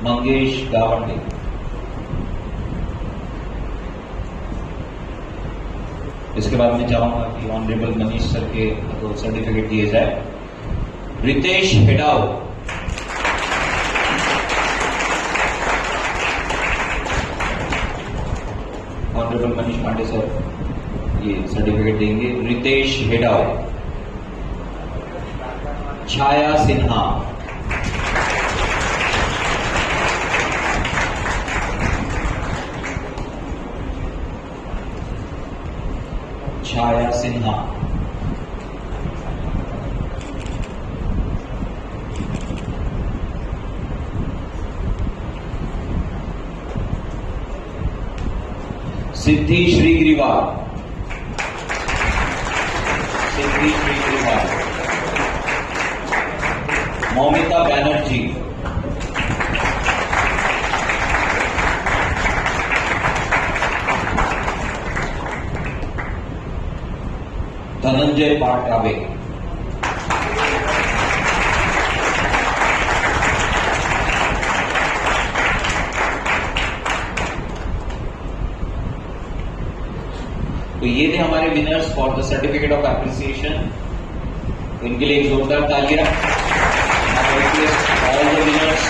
मंगेश गावंडे, इसके बाद मैं चाहूंगा कि ऑनरेबल मनीष सर के सर्टिफिकेट दिए जाए। रितेश हेडाव, ऑनरेबल मनीष पांडे सर ये सर्टिफिकेट देंगे। रितेश हेडाव, छाया सिन्हा, छाया सिन्हा, सिद्धि श्रीग्रीवाल, सिद्धि श्रीग्रीवाल, मौमिता बैनर्जी, धनंजय पाटावे, तो ये थे हमारे winners for the certificate of appreciation. इनके लिए एक जोरदार तालियां। ऑल द विनर्स,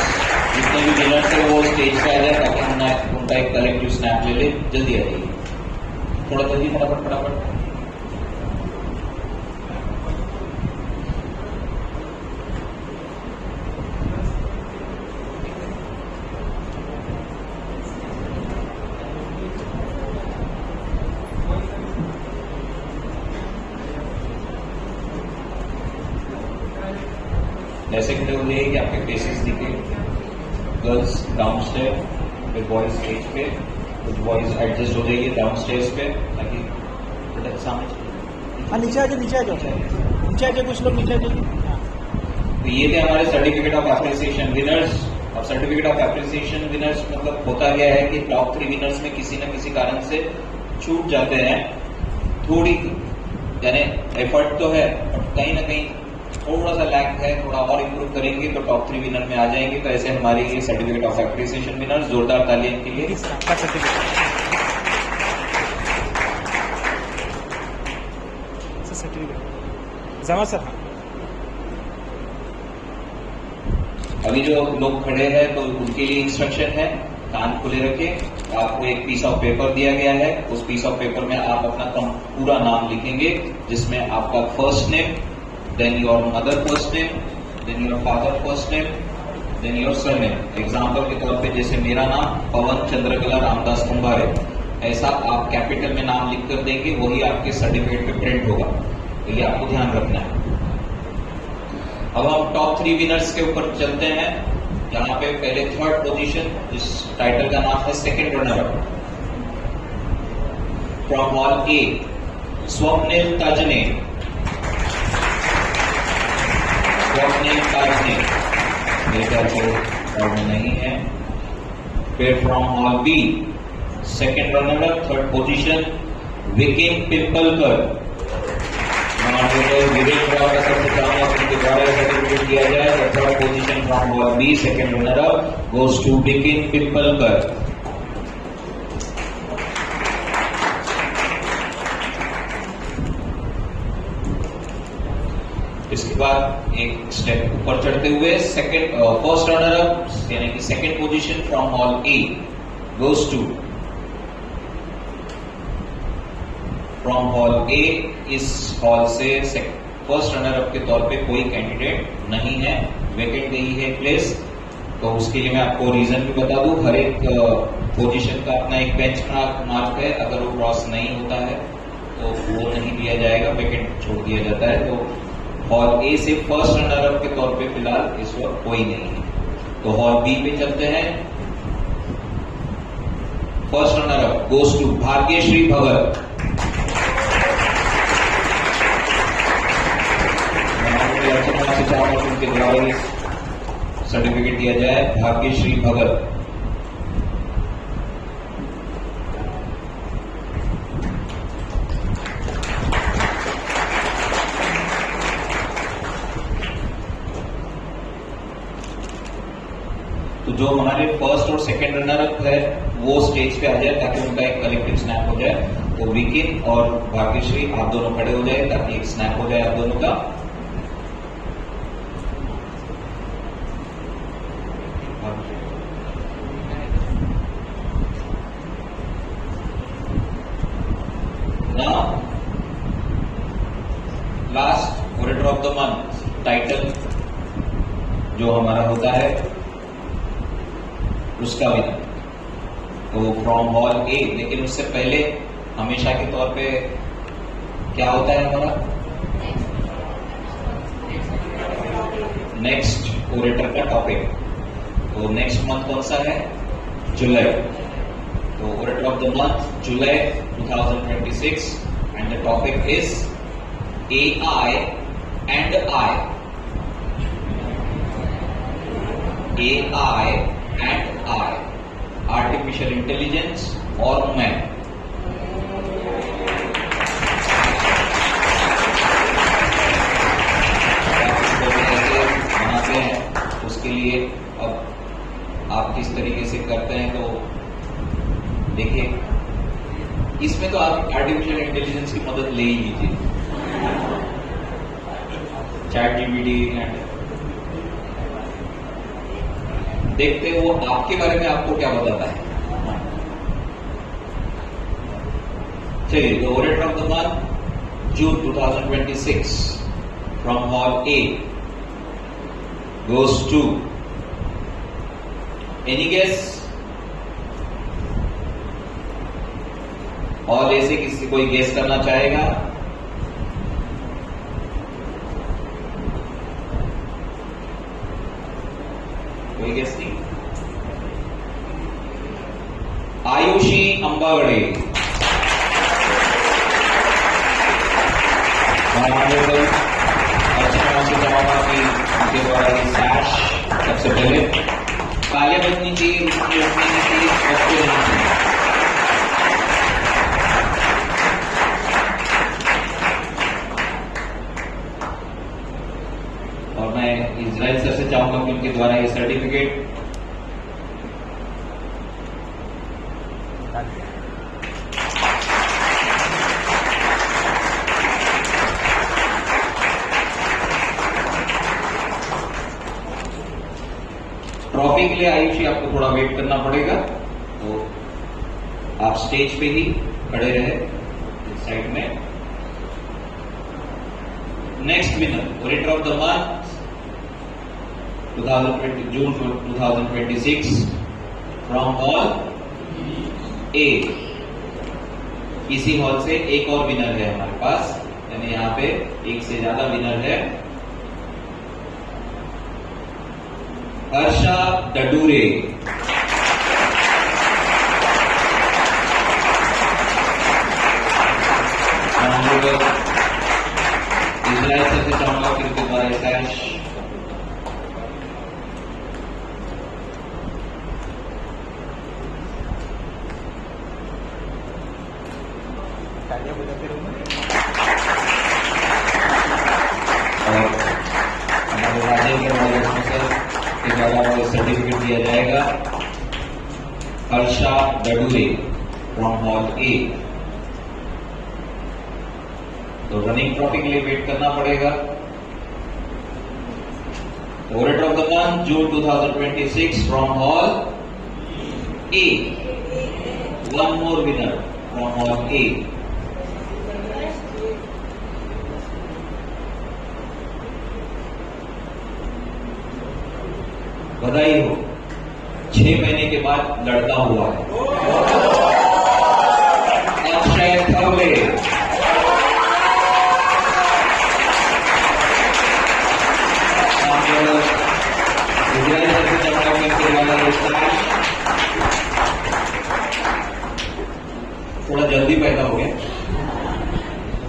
जितने भी विनर्स है वो स्टेज पे आ जाए ताकि हम उनका एक कलेक्टिव स्नैप ले ले। जल्दी आ जाइए, थोड़ा जल्दी, फटाफट फटाफट। ऐसे खड़े हो जाइए कि आपके फेसेस दिखे। गर्ल्स डाउन स्टेयर, फिर बॉयज स्टेज पे, कुछ बॉयज एडजस्ट हो जाइए डाउन स्टेज पे ताकि सामने। हाँ नीचे आ जाओ, नीचे आ जाओ, नीचे आ जाओ, कुछ लोग नीचे आ जाइए। तो ये थे हमारे सर्टिफिकेट ऑफ एप्रिसिएशन विनर्स। अब सर्टिफिकेट ऑफ एप्रिसिएशन विनर्स मतलब होता गया है कि टॉप 3 विनर्स में किसी न किसी कारण से छूट जाते हैं। थोड़ी यानी एफर्ट तो है बट कहीं ना कहीं थोड़ा सा लैक है, थोड़ा और इंप्रूव करेंगे तो टॉप 3 विनर में आ जाएंगे। तो ऐसे हमारे ये सर्टिफिकेट ऑफ एप्रिसिएशन विनर्स, जोरदार तालियां के लिए। जमा सर, अभी जो लोग खड़े हैं तो उनके लिए इंस्ट्रक्शन है कान खुले रखें। आपको एक पीस ऑफ पेपर दिया गया है, उस पीस ऑफ पेपर में आप अपना पूरा नाम लिखेंगे, जिसमें आपका first name, then your mother first name, then your father first name, then your surname. Example के तौर पे जैसे मेरा नाम पवन चंद्रकला रामदास कुंभार है, ऐसा आप कैपिटल में नाम लिख कर देंगे, वही आपके सर्टिफिकेट पे प्रिंट होगा। तो ये आपको ध्यान रखना है। अब हम टॉप 3 विनर्स के ऊपर चलते हैं। यहाँ पे पहले थर्ड पोजीशन, इस टाइटल का नाम है second runner up from hall A, Swapnil Tajne. Swapnil Tajne मेरे ख्याल से हॉल में नहीं है। फिर from hall B, second runner up third position, Vikin Pimpalkar. Virendra का सबसे चाहूंगा उनके द्वारा सर्टिफिकेट दिया जाए। Third position from hall B, second runner up goes to Vikin Pimpalkar. इसके बाद एक स्टेप ऊपर चढ़ते हुए फर्स्ट रनर अप यानी कि second position from hall A goes to, from hall A. इस हॉल से फर्स्ट रनर अप के तौर पे कोई कैंडिडेट नहीं है, वैकेंट गई है प्लेस। तो उसके लिए मैं आपको रीजन भी बता दूं, हर एक पोजीशन का अपना एक बेंच मार्क है, अगर वो क्रॉस नहीं होता है तो वो नहीं दिया जाएगा, वैकेंट छोड़ दिया जाता है। तो हॉल ए से फर्स्ट रनर अप के तौर पे फिलहाल इस वक्त कोई नहीं है। तो हॉल बी पे चलते हैं। First runner up goes to Bhagyashree Bhagat. उनके द्वारा सर्टिफिकेट दिया जाए, भाग्यश्री भगत। तो जो हमारे फर्स्ट और सेकंड रनर अप है वो स्टेज पे आ जाए ताकि उनका एक कलेक्टिव स्नैप हो जाए। तो विकिन और भाग्यश्री आप दोनों खड़े हो जाए ताकि एक स्नैप हो जाए आप दोनों का। Last orator of the month title जो हमारा होता है उसका विनर तो फ्रॉम हॉल ए। लेकिन उससे पहले हमेशा के तौर पे क्या होता है हमारा नेक्स्ट ओरेटर का टॉपिक। तो नेक्स्ट मंथ कौन सा है? जुलाई। तो orator of the month July 2026 and the topic is AI and I. AI and I. Artificial intelligence और मैं। बनाते हैं उसके लिए अब आप किस तरीके से करते हैं तो देखिए, इसमें तो आप आर्टिफिशियल इंटेलिजेंस की मदद ले ही लीजिए, चैट जीपीटी एंड देखते हैं वो आपके बारे में आपको क्या बताता है। चलिए, the orator of the month June 2026 from hall A goes to any guess? और ऐसे किसी कोई गेस करना चाहेगा? कोई गेस नहीं? आयुषी अंबागड़े। अर्चना से जमाना की उनके द्वारा सैश सबसे पहले काले बननी चाहिए, उसकी रखनी नहीं चाहिए, सबको देनी चाहिए। और मैं इजराइल सर से चाहूंगा कि उनके द्वारा ये सर्टिफिकेट ट्रॉफी के लिए आयुषी आपको थोड़ा वेट करना पड़ेगा। तो आप स्टेज पे ही खड़े रहे इस साइड में। Next winner orator of the month 2020 June 2026 from hall A. इसी हॉल से एक और विनर है हमारे पास, यानी यहाँ पे एक से ज्यादा विनर है। हर्षा डडूरे, इजराइल से चाहूंगा कि उनके द्वारा सैश और हमारे राजेंद्र सर के द्वारा सर्टिफिकेट दिया जाएगा। Harsha Dadure from hall A. तो रनिंग ट्रॉफी के लिए वेट करना पड़ेगा। Orator of the month June 2026 from hall A. One more winner from hall A. बधाई हो, 6 महीने के बाद लड़का हुआ है। अक्षय थवले, थोड़ा जल्दी पैदा हो गया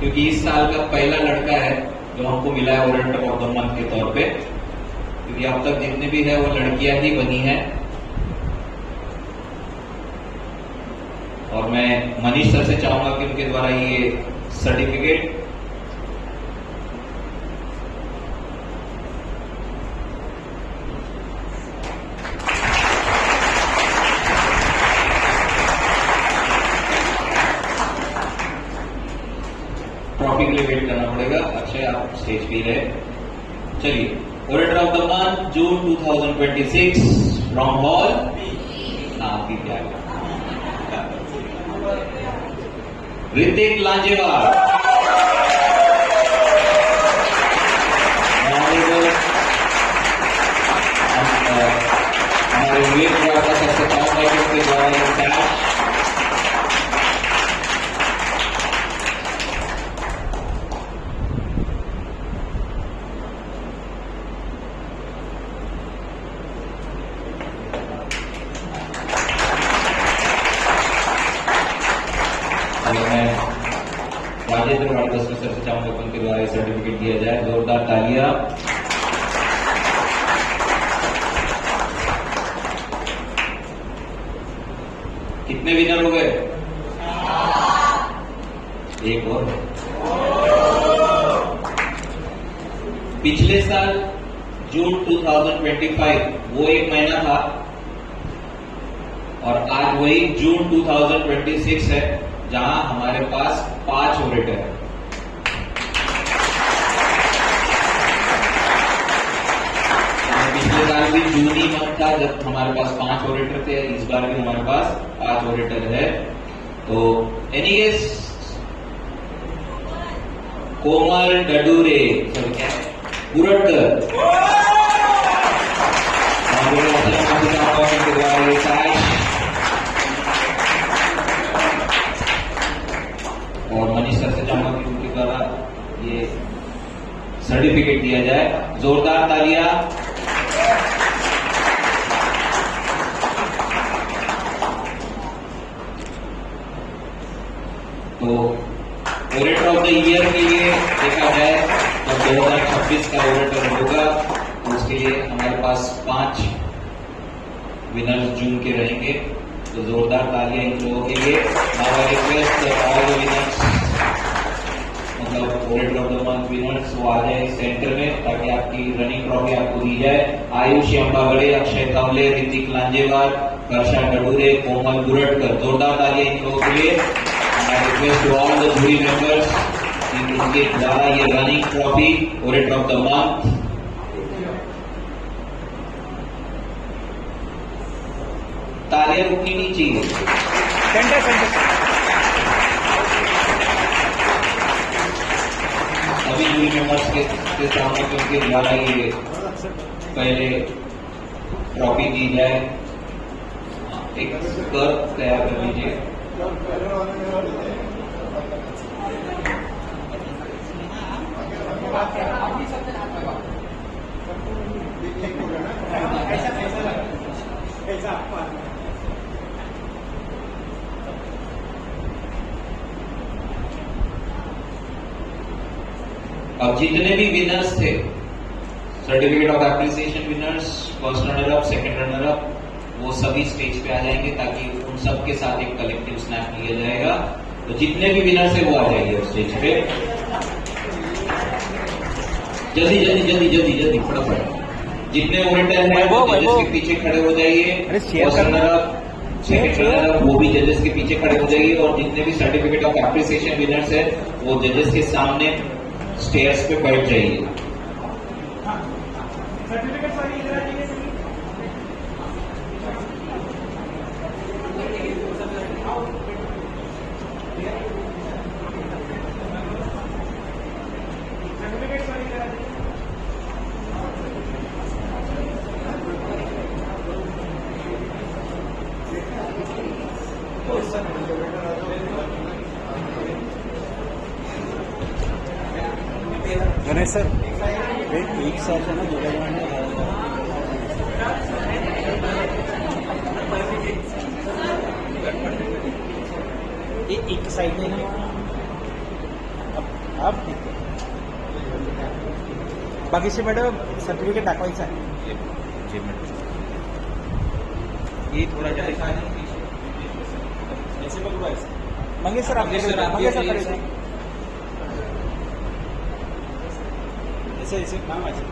क्योंकि इस साल का पहला लड़का है जो हमको मिला है ओरेटर ऑफ द मंथ के तौर पे, क्योंकि अब तक जितने भी है वो लड़कियां ही बनी है। और मैं मनीष सर से चाहूंगा कि उनके द्वारा ये सर्टिफिकेट ट्रॉफी के लिए वेट करना पड़ेगा। अक्षय आप स्टेज पे रहे। चलिए, orator of the month June 2026 from hall आपकी क्या ऋतिक लांजेवाल, हमारे विवेक द्वारा सबसे चाहूंगा कि उसके द्वारा राजेंद्र वाड़कर सर से चाहूंगा कि उनके द्वारा सर्टिफिकेट दिया जाए। जोरदार तालियां। कितने विनर हो गए? एक और। पिछले साल जून 2025 वो एक महीना था और आज वही जून 2026 है जहां हमारे पास 5 ओरेटर है। पिछले साल भी जून ही मंथ था जब हमारे पास 5 ओरेटर थे, इस बार भी हमारे पास 5 ओरेटर है। तो एनी गेस? कोमल डडूरे, गुरटकर, और मनीष सर से चाहूंगा कि उनके द्वारा ये सर्टिफिकेट दिया जाए। जोरदार तालियां। तो ओरेटर ऑफ द ईयर के लिए देखा जाए तो 2026 का ओरेटर होगा, तो उसके लिए हमारे पास 5 विनर्स जून के रहेंगे। तो जोरदार तालियां इन लोगों के लिए। Now I request all the winners, मतलब orator of the month winners, वो आ जाए सेंटर में ताकि आपकी रनिंग ट्रॉफी आपको दी जाए। आयुष अंबागड़े, अक्षय थवले, ऋतिक लांजेवाल, हर्षा डडूरे, कोमल गुरटकर। जोरदार तालियां इन लोगों के लिए। I request to all the jury members कि उनके द्वारा ये running trophy orator of the month तालियां रुकनी नहीं चाहिए। सेंटर सेंटर सभी जूरी मेंबर्स के सामने क्योंकि द्वारा ये पहले ट्रॉफी दी जाए, एक स्कर्ट तैयार कर लीजिए। अब जितने भी विनर्स थे, certificate of appreciation winners, first runner up, second runner up, वो सभी स्टेज पे आ जाएंगे ताकि उन सबके साथ एक कलेक्टिव स्नैप लिया जाएगा। तो जितने भी विनर्स है वो आ जाएंगे उस स्टेज पे। जल्दी जल्दी जल्दी जल्दी जल्दी फटाफट। जितने ओरेटर हैं वो जजेस के पीछे खड़े हो जाइए। First runner up, second runner up, वो भी जजेस के पीछे खड़े हो जाइए। और जितने भी सर्टिफिकेट ऑफ एप्रिसिएशन विनर्स है वो जजेस के सामने स्टेयर्स पे बैठ जाइए। गणेश सर एक साथ है ना एक साइड में ना अब ठीक आहे. बाकीचे मॅडम सर्टिफिकेट दाखवायचं आहे. ये थोड़ा ऐसे मंगे सर आप मंगे सर ऐसे ऐसे काम आहे सर.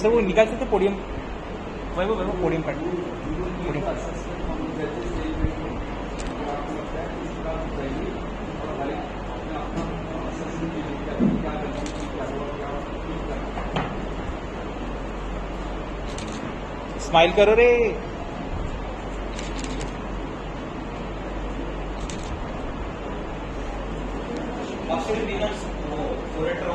वो निकालते थे पोडियम वैभव पोडियम पर स्माइल करो रे. विनर्स